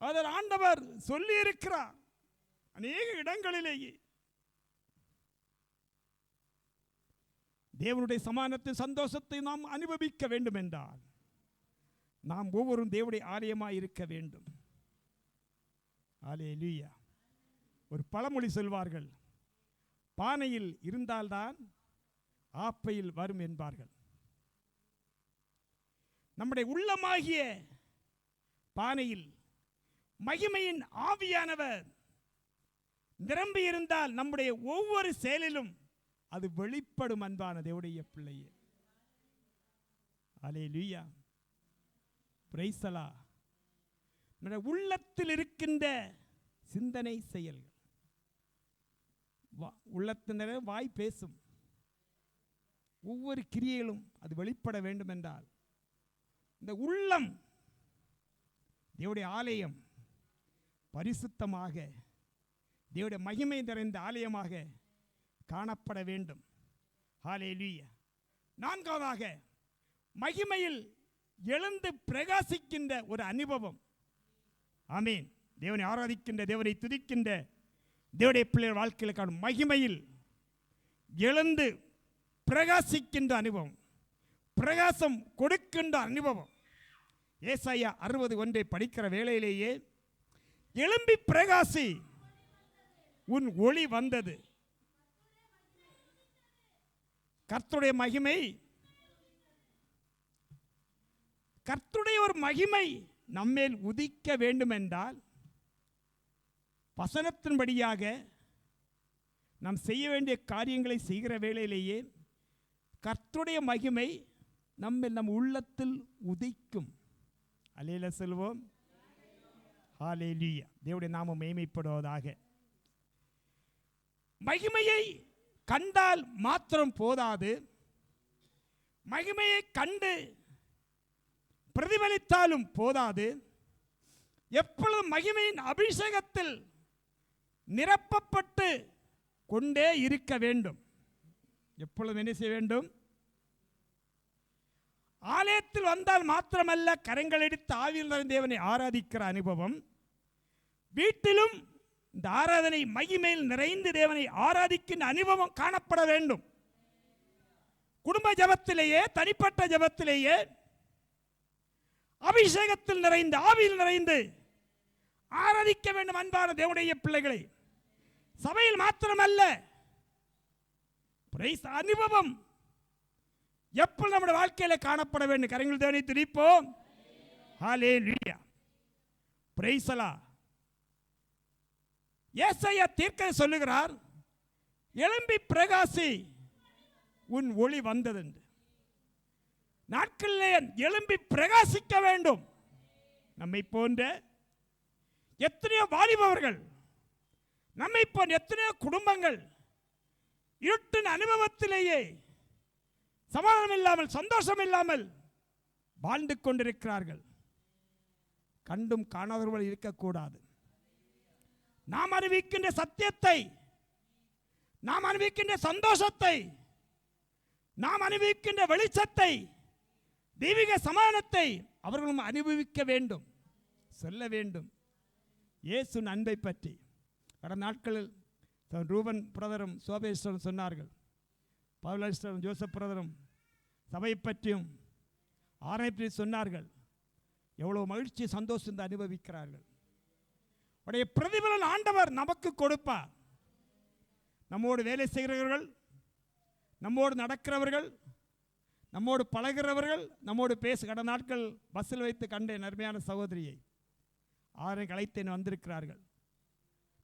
அதில் ஆண்டவர் சொல்லி இருக்கிறார் அநேக இடங்களிலேயே. தேவனுடைய சமானத்தை சந்தோஷத்தை நாம் அனுபவிக்க வேண்டும் என்றால் நாம் ஒவ்வொருவரும் தேவனுடைய ஆலயமாய் இருக்க வேண்டும். அல்லேலூயா. ஒரு பழமொழி சொல்வார்கள், பானையில் இருந்தால்தான் ஆப்பையில் வரும் என்பார்கள். நம்முடைய உள்ளமாகிய பானையில் மகிமையின் ஆவியானவர் நிரம்பி இருந்தால் நம்முடைய ஒவ்வொரு செயலிலும் அது வெளிப்படும். அன்பான தேவனுடைய பிள்ளையே, அல்லேலூயா, பிரைஸ் தி லார்ட். நம்முடைய உள்ளத்தில் இருக்கின்ற சிந்தனை செயல்கள், உள்ளத்தினரே வாய் பேசும். ஒவ்வொரு கிரியைகளும் அது வெளிப்பட வேண்டும் என்றால் இந்த உள்ளம் தேவனுடைய ஆலயம் பரிசுத்தமாக தேவனுடைய மகிமை நிறைந்த ஆலயமாக காணப்பட வேண்டும். ஹல்லேலூயா. நான்காவதாக மகிமையில் எழுந்து பிரகாசிக்கின்ற ஒரு அனுபவம். ஆமென். தேவனை ஆராதிக்கின்ற, தேவனை துதிக்கின்ற தேவனுடைய பிள்ளைகள் வாழ்க்கையில் காணும் மகிமையில் எழுந்து பிரகாசிக்கின்ற அனுபவம், பிரகாசம் கொடுக்கின்ற அனுபவம். ஏசாயா 60:1 படிக்கிற வேளையிலேயே எழும்பி பிரகாசி, உன் ஒளி வந்தது. கர்த்தருடைய மகிமை, கர்த்தருடைய ஒரு மகிமை நம்மேல் உதிக்க வேண்டும் என்றால் வசனத்தின்படியாக நாம் செய்ய வேண்டிய காரியங்களை செய்கிற வேளையிலேயே கர்த்தருடைய மகிமை நம் உள்ளத்தில் உதிக்கும். அல்லேலூயா சொல்வோம். ஹல்லேலூயா. தேவனுடைய நாமம் மகிமைப்படுவதாக. மகிமையை கண்டால் மாத்திரம் போதாது, மகிமையை கண்டு பிரதிபலித்தாலும் போதாது, எப்பொழுதும் மகிமையின் அபிஷேகத்தில் நிரப்பப்பட்டு கொண்டே இருக்க வேண்டும். எப்பொழுதும் என்ன செய்ய வேண்டும்? ஆலயத்தில் வந்தால் மாத்திரமல்ல, கரங்கள் எடுத்து ஆவியில் நிறைந்த தேவனை ஆராதிக்கிற அனுபவம், வீட்டிலும் இந்த ஆராதனை மகிமையில் நிறைந்து தேவனை ஆராதிக்கின்ற அனுபவம் காணப்பட வேண்டும். குடும்ப ஜபத்திலேயே, தனிப்பட்ட ஜபத்திலேயே அபிஷேகத்தில் நிறைந்து ஆவியில் நிறைந்து ஆராதிக்க வேண்டும். அன்பான தேவனுடைய பிள்ளைகளை, சபையில் மாத்திரமல்ல, அனுபவம் எப்பொழுது நம்முடைய வாழ்க்கையில காணப்பட வேண்டும். கரங்கள் தேவனை துதிப்போம். ஹல்லேலூயா. Praise the lord. ஏசாயா தீர்க்கதரிசி சொல்லுகிறார், எழும்பி பிரகாசி, உன் ஒளி வந்தது என்று. நாட்களிலே எழும்பி பிரகாசிக்க வேண்டும். நம்மை போன்ற எத்தனையோ வாலிபவர்கள், நம்மை போன்ற எத்தனையோ குடும்பங்கள் இருட்டின் அனுபவத்திலேயே சமாதானம் இல்லாமல், சந்தோஷம் இல்லாமல் வாழ்ந்து கொண்டிருக்கிறார்கள். கண்டும் காணாதவர்கள் இருக்கக்கூடாது. நாம் அனுபவிக்கின்ற சத்தியத்தை, நாம் அனுபவிக்கின்ற சந்தோஷத்தை, நாம் அனுபவிக்கின்ற வெளிச்சத்தை, தெய்வீக சமாதானத்தை அவர்களும் அனுபவிக்க வேண்டும், சொல்ல வேண்டும். இயேசுவின் அன்பை பற்றி கடந்த நாட்களில் ரூபன் பிரதரும் சோபேஸ்வரன் சொன்னார்கள். பவுலஸ்டரும் ஜோசப் பிரதரும் சபையை பற்றியும் ஆராய் பற்றி சொன்னார்கள். எவ்வளோ மகிழ்ச்சி, சந்தோஷத்தை அனுபவிக்கிறார்கள். உடைய பிரதிபலன் ஆண்டவர் நமக்கு கொடுப்பார். நம்மோடு வேலை செய்கிறவர்கள், நம்மோடு நடக்கிறவர்கள், நம்மோடு பழகிறவர்கள், நம்மோடு கடந்த நாட்கள் பஸ்ஸில் வைத்து கண்டேன் அருமையான சகோதரியை. 6 அழைத்தேன் வந்திருக்கிறார்கள்.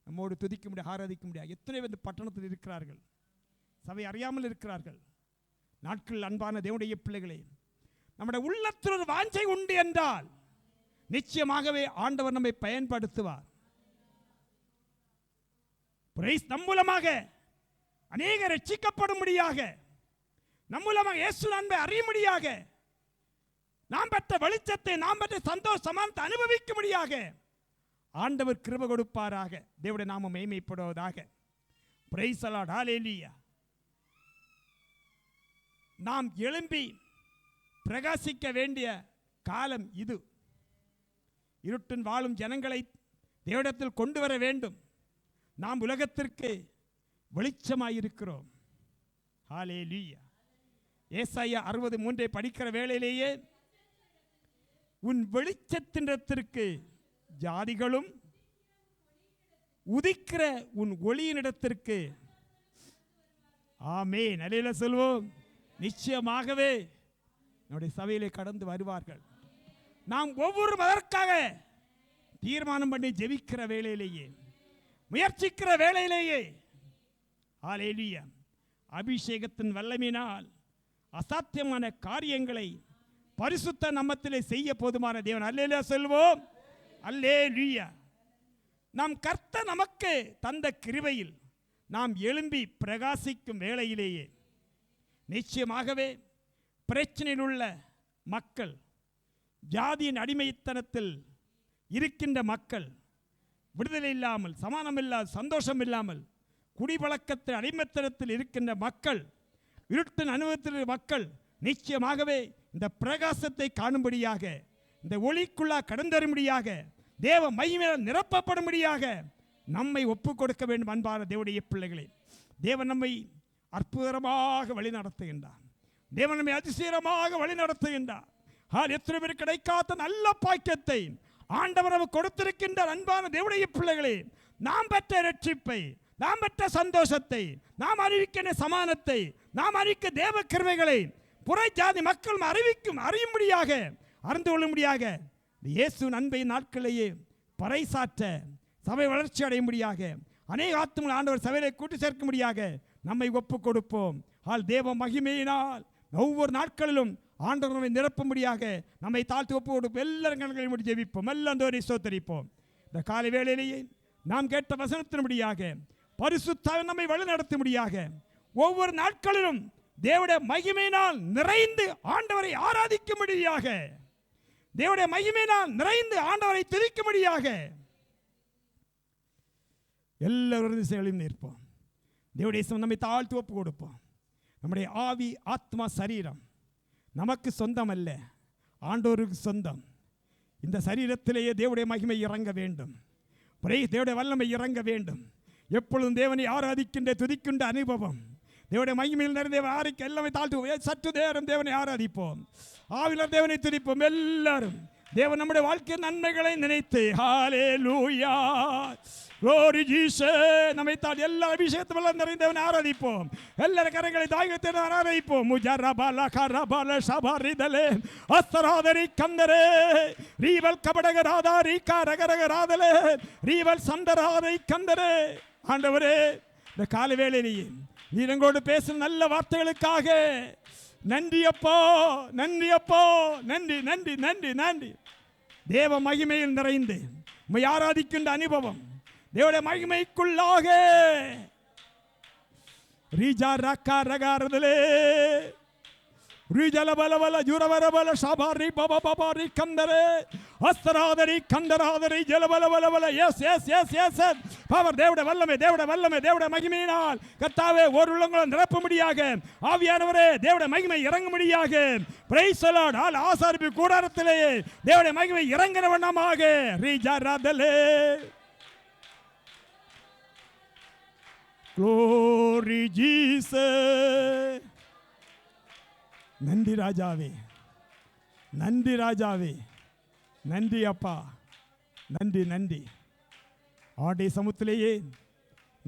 நம்மோடு துதிக்க முடியாது, ஆராதிக்க முடியாது. எத்தனை பேர் பட்டணத்தில் இருக்கிறார்கள், சபை அறியாமல் இருக்கிறார்கள். நாட்கள் அன்பான தேவனுடைய பிள்ளைகளே, நம்முடைய உள்ளத்தில் ஒரு வாஞ்சை உண்டு என்றால் நிச்சயமாகவே ஆண்டவர் நம்மை பயன்படுத்துவார். நம் மூலமாக அநேக ரட்சிக்கப்படும்படியாக, நம் மூலமாக இயேசு அன்பை அறியும்படியாக, நாம் பெற்ற வெளிச்சத்தை, நாம் பெற்ற சந்தோஷ சமாதானத்தை அனுபவிக்கும்படியாக ஆண்டவர் கிருபை கொடுப்பாராக. தேவனுடைய நாமம் மகிமைப்படுவதாக. Praise the lord. ஹல்லேலூயா. நாம் எழும்பி பிரகாசிக்க வேண்டிய காலம் இது. இருட்டின் வாழும் ஜனங்களை தேவனிடத்தில் கொண்டு வர வேண்டும். நாம் உலகத்திற்கு வெளிச்சமாயிருக்கிறோம். ஹல்லேலூயா. ஏசாயா 63 படிக்கிற வேளையிலேயே உன் வெளிச்சத்தினிடத்திற்கு ஜாதிகளும் உதிக்கிற உன் ஒளியினிடத்திற்கு, ஆமென், அல்லேலூயா சொல்வோம், நிச்சயமாகவே நம்முடைய சபையிலே கடந்து வருவார்கள். நாம் ஒவ்வொரு அதற்காக தீர்மானம் பண்ணி ஜெபிக்கிற வேளையிலேயே, முயற்சிக்கிற வேளையிலேயே, ஹல்லேலூயா, அபிஷேகத்தின் வல்லமையினால் அசாத்தியமான காரியங்களை பரிசுத்த நாமத்திலே செய்ய போதுமான தேவன். அல்லேலூயா சொல்வோம், அல்லேலூயா. நாம் கர்த்தர் நமக்கு தந்த கிருபையில் நாம் எழும்பி பிரகாசிக்கும் வேளையிலேயே நிச்சயமாகவே பிரச்சனையில் உள்ள மக்கள், ஜாதியின் அடிமைத்தனத்தில் இருக்கின்ற மக்கள், விடுதலை இல்லாமல், சமாதானம் இல்லாமல், சந்தோஷம் இல்லாமல், குடிப்பழக்கத்தில் அடிமைத்தனத்தில் இருக்கின்ற மக்கள், இருட்டின் அனுபவத்தில் மக்கள் நிச்சயமாகவே இந்த பிரகாசத்தை காணும்படியாக, இந்த ஒளிக்குள்ளா கடந்தரும்படியாக, தேவ மகிமையால் நிரப்பப்படும்படியாக நம்மை ஒப்புக் கொடுக்க வேண்டும். அன்பான தேவனுடைய பிள்ளைகளே, தேவன் நம்மை அற்புதமாக வழி நடத்துகின்றார். தேவன் நம்மை அதிசயமாக வழி நடத்துகின்றார். எத்தனை பேர் கிடைக்காத நல்ல பாக்கியத்தை ஆண்டவர் நமக்கு கொடுத்திருக்கின்றார். அன்பான தேவனுடைய பிள்ளைகளே, நாம் பெற்ற ரட்சிப்பை, நாம் பெற்ற சந்தோஷத்தை, நாம் அறிவிக்கின்ற சமானத்தை, நாம் அறிவிக்க தேவ கிருபைகளை புற ஜாதி மக்கள் அறியும்படியாக, அறிந்து கொள்ளும்படியாக, இயேசுவின் அன்பை நாட்களிலேயே பறைசாற்ற, சபை வளர்ச்சி அடையும்படியாக, அநேக ஆத்துமங்கள் ஆண்டவர் சபையை கூட்டி சேர்க்கும்படியாக நம்மை ஒப்புக் கொடுப்போம். தேவ மகிமையினால் ஒவ்வொரு நாட்களிலும் ஆண்டவர் நம்மை நிரப்பும்படியாக நம்மை தாழ்த்தி ஒப்பு கொடுப்போம். எல்லாரும் கண்களை மூடி ஜெபிப்போம், எல்லாம் தோரை ஸ்தோத்தரிப்போம். இந்த காலை வேளையிலேயே நாம் கேட்ட வசனத்தின்படியாக பரிசுத்த நம்மை வழி நடத்தும்படியாக ஒவ்வொரு நாட்களிலும் தேவனுடைய மகிமையினால் நிறைந்து ஆண்டவரை ஆராதிக்கும்படியாக, தேவனுடைய மகிமையினால் நிறைந்து ஆண்டவரை துதிக்கும்படியாக எல்லாரும் செயலில் நிற்போம். தேவனுடைய நம்மை தாழ்த்து ஒப்பு கொடுப்போம். நம்முடைய ஆவி, ஆத்மா, சரீரம் நமக்கு சொந்தம் அல்ல, ஆண்டவருக்கு சொந்தம். இந்த சரீரத்திலேயே தேவனுடைய மகிமை இறங்க வேண்டும், தேவனுடைய வல்லமை இறங்க வேண்டும். எப்பொழுதும் தேவனை ஆராதிக்கின்ற துதிக்கின்ற அனுபவம், தேவனுடைய மகிமையில் நிறைய ஆரிக்க எல்லாமே தாழ்த்து சற்று நேரம் தேவனை ஆராதிப்போம், ஆவிலர் தேவனை துதிப்போம். எல்லாரும் தேவன் நம்முடைய வாழ்க்கை நன்மைகளை நினைத்து ஹல்லேலூயா glory Jesus நம்மை தாழ் எல்லா அபிஷேகத்தால் நிறைந்தவனை ஆராதிப்போம். எல்லார கரங்களை தாயத்தை ஆராதிப்போம். முஜரபல கரபல சபரிதலே அஸ்தராதரி கந்தரே ரீவல் கபடகராதாரி காரகரகராதலே ரீவல் சந்தராதை கந்தரே. ஆண்டவரே, இந்த காலை வேளையிலேயே நீர் எங்களோடு பேசும் நல்ல வார்த்தைகளுக்காக நன்றி அப்பா, நன்றி அப்பா, நன்றி நன்றி நன்றி நன்றி. தேவ மகிமையில் நிறைந்து உம்மை ஆராதிக்கின்ற அனுபவம், தேவனுடைய மகிமைக்குள்ளாக ரீஜா ரக்கா ரகாரதலே ரீஜல பல பல ஜுரவர பல சபாரி பப பபாரி கந்தரே அஸ்தராதரி கந்தராதரி ஜலபல பல பல எஸ் எஸ் எஸ் எஸ் பவர். தேவனுடைய வல்லமை, தேவனுடைய வல்லமை, தேவனுடைய மகிமையினால் கர்த்தாவே ஒரு உள்ளங்களை நிரப்பும்படியாக, ஆவியானவரே தேவனுடைய மகிமை இறங்கும்படியாக, பிரைஸ் தி லார்ட். ஆல் ஆசாரிப்பு கூடாரத்திலேயே தேவனுடைய மகிமை இறங்கின வண்ணமாக ரீஜா ராதலே glory Jesus. நன்றி ராஜாவே, நன்றி ராஜாவே, நன்றி அப்பா, நன்றி நன்றி. ஆடைய சமூகத்திலேயே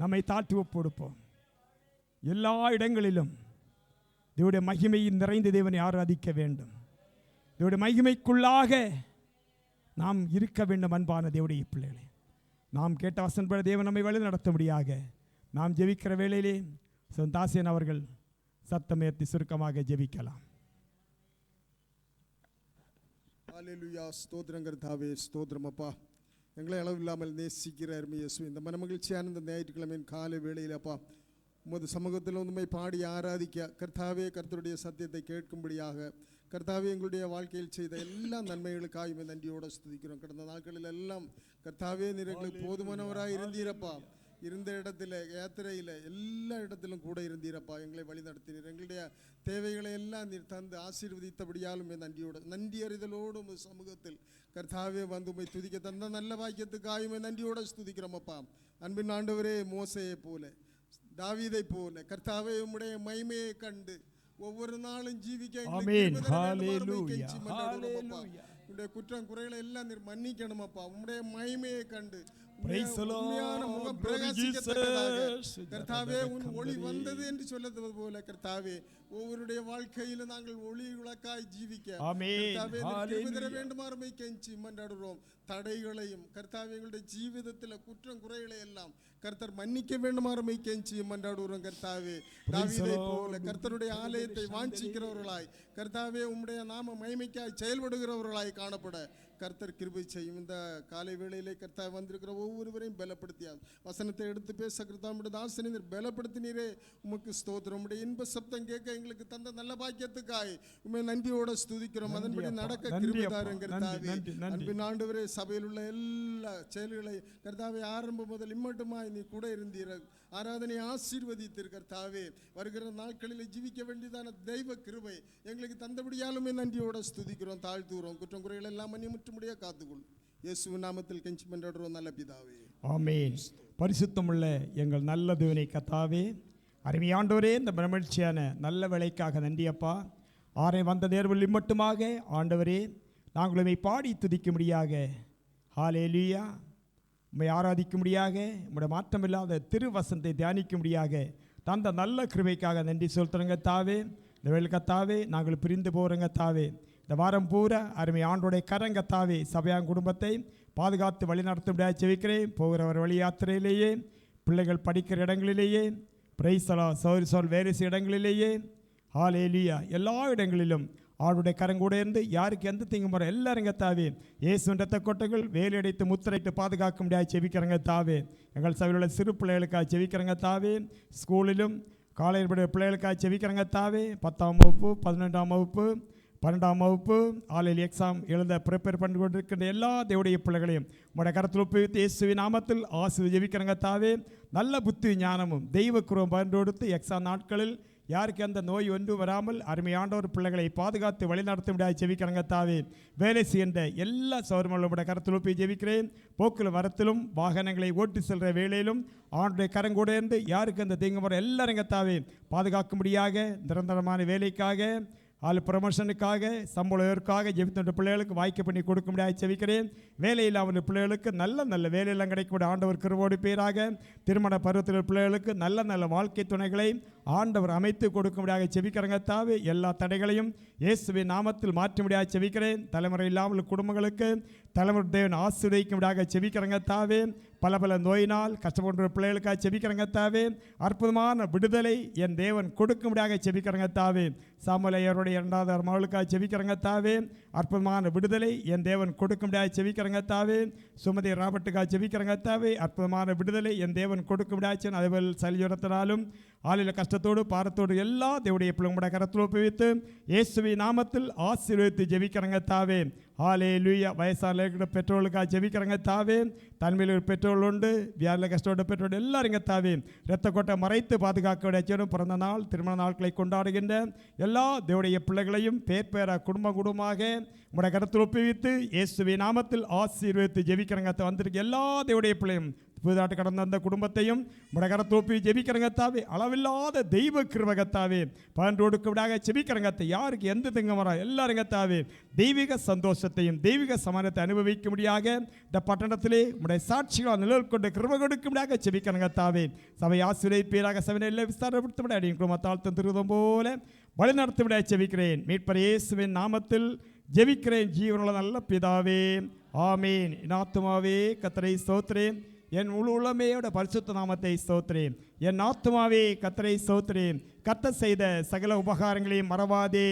நம்மை தாழ்த்தி ஒப்புக்கொடுப்போம். எல்லா இடங்களிலும் தேவனுடைய மகிமையின் நிறைந்த தேவனை ஆராதிக்க வேண்டும். தேவனுடைய மகிமைக்குள்ளாக நாம் இருக்க வேண்டும். அன்பான தேவனுடைய பிள்ளைகளே, நாம் கேட்ட வசனப்படி தேவன் நம்மை வழி நடத்தும்படியாக நாம் ஜெபிக்கிற வேளையிலே தாசியன் அவர்கள் சத்தமேற்றி சுருக்கமாக ஜெபிக்கலாம். ஹல்லேலூயா. ஸ்தோத்திரம் கர்த்தாவே, ஸ்தோத்திரம் அப்பா. எங்களை அளவில்லாமல் நேசிக்கிற அருமை இயேசு, இந்த மனமகிழ்ச்சியான இந்த ஞாயிற்றுக்கிழமையின் காலை வேளையில் அப்பா உமது சமூகத்தில் உண்மை பாடி ஆராதிக்க கர்த்தாவே, கர்த்தருடைய சத்தியத்தை கேட்கும்படியாக கர்த்தாவே எங்களுடைய வாழ்க்கையில் செய்த எல்லா நன்மைகளுக்காக நன்றியோடு ஸ்துதிக்கிறோம். கடந்த நாட்களில் எல்லாம் கர்த்தாவே நீர் எங்களுக்கு போதுமானவராக இருந்தீரப்பா. இருந்த இடத்துல யாத்திரையில் எல்லா இடத்திலும் கூட இருந்தீரப்பா. எங்களை வழி நடத்தினீர். எங்களுடைய தேவைகளை எல்லாம் நீர் தந்து ஆசீர்வதித்தபடியாலும் நன்றி அறிதலோடு உமது சமூகத்தில் கர்த்தாவே வந்து உம்மை துதிக்க தந்த நல்ல பாக்கியத்துக்காக நன்றியோடு ஸ்துதிக்கிறோமப்பா. அன்பின் ஆண்டவரே, மோசையை போல தாவீதை போல கர்த்தாவே உம்முடைய மகிமையை கண்டு ஒவ்வொரு நாளும் ஜீவிக்க உடைய குற்றம் குறைகளை எல்லாம் நீர் மன்னிக்கணுமப்பா. உம்முடைய மகிமையை கண்டு முகம் பிரகாசிக்கத்தக்கதாக கர்த்தாவே உன் ஒளி வந்தது என்று சொல்லுவது போல கர்த்தாவே ஒவ்வொருடைய வாழ்க்கையில நாங்கள் ஒளி விளக்காய் ஜீவிக்க கர்த்தாவே வேண்டுமாறுமை கெஞ்சி மன்றாடுகிறோம். தடைகளையும் கர்த்தாவே எங்களுடைய ஜீவிதத்தில் குற்றம் குறைகளை எல்லாம் கர்த்தர் மன்னிக்க வேண்டுமாறுமை கெஞ்சி மன்றாடுகிறோம். கர்த்தாவே தாவீதை போல கர்த்தருடைய ஆலயத்தை வாஞ்சிக்கிறவர்களாய் கர்த்தாவே உம்முடைய நாம மகிமைக்காய் செயல்படுகிறவர்களாய் காணப்பட கர்த்தர் கிருபை செய்யும். இந்த காலை வேளையிலே கர்த்தாவே வந்திருக்கிற ஒவ்வொருவரையும் பலப்படுத்தியார் வசனத்தை எடுத்து பேச கர்த்தாவுடைய தாசனை பலப்படுத்தினீரே, உமக்கு ஸ்தோத்திரம். உம்முடைய இன்ப சப்தம் கேட்க எங்களுக்கு தந்த நல்ல பாக்கியத்துக்காய் உண்மை நன்றியோட ஸ்துதிக்கிறோம். அதன்படி நடக்க கிருபை தாரும் கர்த்தாவே. அன்பின் ஆண்டவரே, சபையில் உள்ள எல்லா செயல்களை கர்த்தாவே ஆரம்பம் முதல் இம்மட்டுமாய் நீ கூட இருந்தீர். ஆராதனை ஆசீர்வதித்தீர் கர்த்தாவே. வருகிற நாட்களில் ஜீவிக்க வேண்டியதான தெய்வ கிருபை எங்களுக்கு தந்தபடியாலுமே நன்றியோட ஸ்துதிக்கிறோம், தாழ்த்துகிறோம். குற்றம் குறைகள் எல்லாம் மன்னிமுற்றும்படியாக காத்துக்கொள். இயேசுவின் நாமத்தில் கெஞ்சி மன்றாடுகிறோம் நல்ல பிதாவே, ஆமென். பரிசுத்தமுள்ள எங்கள் நல்ல தேவனே கர்த்தாவே, அருமையாண்டவரே, இந்த மகிழ்ச்சியான நல்ல வேளைக்காக நன்றியப்பா. ஆரை வந்த நேர்வழி மட்டுமாக ஆண்டவரே நாங்கள் உம்மை பாடி துதிக்கும்படியாக ஹல்லேலூயா உம்மை ஆராதிக்கும்படியாக உம்முடைய மாற்றமில்லாத திருவசனத்தை தியானிக்கும்படியாக தந்த நல்ல கிருபைக்காக நன்றி செலுத்துறங்க தாவே. இந்த வேளை கத்தாவே நாங்கள் பிரிந்து போகிறோங்க தாவே. இந்த வாரம் பூரா அருமை ஆண்டோடைய கரங்க தாவே சபையான் குடும்பத்தை பாதுகாத்து வழி நடத்தும்படியாக செவிக்கிறேன். போகிறவர் வழி யாத்திரையிலேயே, பிள்ளைகள் படிக்கிற இடங்களிலேயே, பிரைசலா சௌரி வேறு இடங்களிலேயே ஹல்லேலூயா எல்லா இடங்களிலும் ஆளுடைய கரங்கூட இருந்து யாருக்கு எந்த தீங்கு முறை எல்லாரும் தாவே இயேசுவின் ரத்த கொட்டைகள் வேலையடைத்து முத்திரைட்டு பாதுகாக்க முடியாது செவிக்கிறங்க தாவே. எங்கள் சபையில் உள்ள சிறு பிள்ளைகளுக்காக செவிக்கிறங்க தாவே. ஸ்கூலிலும் காலையில் படி பிள்ளைகளுக்காக செவிக்கிறங்க தாவே. 10ஆம் வகுப்பு, 11ஆம் வகுப்பு, 12ஆம் வகுப்பு ஆலையில் எக்ஸாம் எழுத ப்ரிப்பேர் பண்ணி கொண்டிருக்கின்ற எல்லா தேவடைய பிள்ளைகளையும் உடைய கருத்தில் ஒப்புவித்து இயேசுவின் நாமத்தில் ஆசீர்வதி ஜெபிக்கிறங்க தாவே. நல்ல புத்தி ஞானமும் தெய்வ குருவம் பகிர்ந்து கொடுத்து எக்ஸாம் நாட்களில் யாருக்கு அந்த நோய் ஒன்று வராமல் அருமையாண்டவர் பிள்ளைகளை பாதுகாத்து வழிநடத்த முடியாது ஜெபிக்கிறங்க தாவே. வேலை செய்கின்ற எல்லா சௌரமங்களுடைய கருத்தில் ஒப்பி ஜெபிக்கிறேன். போக்கில் வரத்திலும் வாகனங்களை ஓட்டி செல்கிற வேலையிலும் ஆண்டுடைய கரங்கூட இருந்து யாருக்கு அந்த தீங்கு முறை எல்லாருங்க தாவே பாதுகாக்கும்படியாக நிரந்தரமான வேலைக்காக ப்ரமோஷனுக்காக சம்பளத்திற்காக ஜெபித்த பிள்ளைகளுக்கு வாய்க்க பண்ணி கொடுக்க முடியாது செவிக்கிறேன். வேலையில் அவருடைய பிள்ளைகளுக்கு நல்ல நல்ல வேலையெல்லாம் கிடைக்கக்கூடிய ஆண்டவர் கிருபையோடு பேராக திருமண பருவத்தில் பிள்ளைகளுக்கு நல்ல நல்ல வாழ்க்கை துணைகளை ஆண்டவர் அமைத்து கொடுக்க முடியாது செவிக்கிறங்க தாவே. எல்லா தடைகளையும் இயேசுவின் நாமத்தில் மாற்ற முடியாது செவிக்கிறேன். தலைமுறை இல்லாமல் குடும்பங்களுக்கு தலைமுறை தேவன் ஆசீர்வதிக்க முடியாக செவிக்கிறங்க தாவே. பல பல நோயினால் கஷ்டப்படுற பிள்ளைகளுக்காக செபிக்கிறங்க தாவே. அற்புதமான விடுதலை என் தேவன் கொடுக்க முடியாக செபிக்கிறங்க தாவே. சாமுவேலையருடைய 2வது மகளுக்காக செபிக்கிறங்க தாவே. அற்புதமான விடுதலை என் தேவன் கொடுக்க முடியாக செபிக்கிறங்க தாவே. சுமதி ராபர்ட்டுக்காக செபிக்கிறங்க தாவே. அற்புதமான விடுதலை என் தேவன் கொடுக்க முடியாச்சு. அதேபோல் சலியுரத்தினாலும் ஆளில் கஷ்டத்தோடு பாரத்தோடு எல்லா தேவடைய பிள்ளைங்களுடைய கரத்தில் ஒப்புவித்து இயேசுவின் நாமத்தில் ஆசீர்வதித்து ஜெபிக்கிறங்க தாவே. ஹல்லேலூயா. வயசான பெற்றோர்களுக்காக ஜெபிக்கிறங்க தாவே. தன்மையில் பெற்றோர்கள் உண்டு, வியாதியில் கஷ்டப்பட்ட பெற்றோர்கள் எல்லாருங்க தாவே. இரத்த கொட்டை மறைத்து பாதுகாக்க செய்யணும். பிறந்த நாள் திருமண நாட்களை கொண்டாடுகின்ற எல்லா தேவடைய பிள்ளைகளையும் பேர் பேராக குடும்பமாக உடைய கருத்தில் ஒப்புவித்து இயேசுவின் நாமத்தில் ஆசீர்வதித்து ஜெபிக்கிறங்க வந்திருக்க எல்லா தேவடைய பிள்ளையும் புதுதாட்டு கடந்த அந்த குடும்பத்தையும் முடகரத்தை ஒப்பி ஜெபிக்கிறங்கத்தாவே. அளவில்லாத தெய்வ கிருபகத்தாவே பகன்று கொடுக்க விடாக செபிக்கிறங்கத்தை யாருக்கு எந்த திங்க வரா எல்லாருங்கத்தாவே தெய்வீக சந்தோஷத்தையும் தெய்வீக சமானத்தை அனுபவிக்க முடியாக இந்த பட்டணத்திலே உடைய சாட்சிகளால் நிழல் கொண்டு கிருபை கொடுக்க முடியாக செபிக்கிறங்கத்தாவே. சபை ஆசீர்வதிப்பீராக சபையை எல்லாம் விஸ்தாரப்படுத்த விட அடியும் குடும்பத்தாழ்த்தம் திருதம் போல வழி நடத்த விட செபிக்கிறேன். மீட்பர் இயேசுவின் நாமத்தில் ஜெபிக்கிறேன் ஜீவனுள்ள நல்ல பிதாவே, ஆமீன். என் ஆத்துமாவே கர்த்தரை ஸ்தோத்திரேன், என் முழு உள்ளமையோட பரிசுத்த நாமத்தை ஸ்தோத்திரேன். என் ஆத்துமாவே கர்த்தரை ஸ்தோத்திரேன், கர்த்தர் செய்த சகல உபகாரங்களையும் மறவாதே,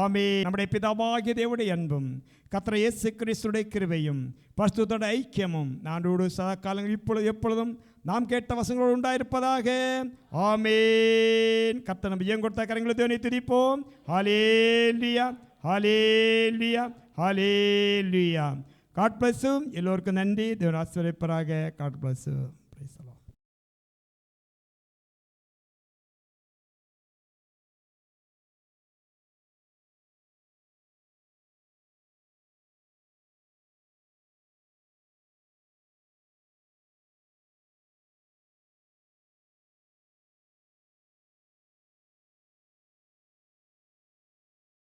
ஆமீன். நம்முடைய பிதாவாகிய தேவனுடைய அன்பும் கர்த்தர் இயேசு கிறிஸ்துடைய கிருபையும் பரிசுத்தோட ஐக்கியமும் நானோடு சதா காலங்கள் இப்பொழுது எப்பொழுதும் நாம் கேட்ட வசங்களோடு உண்டாயிருப்பதாக, ஆமீன். கர்த்தர் நம்ம ஏன் கொடுத்த கரங்களை தேவனை துதிப்போம். Hallelujah, hallelujah, hallelujah. God bless you. எல்லோருக்கும் நன்றி. தேவன் ஆசீர்வதிப்பாராக. God bless you.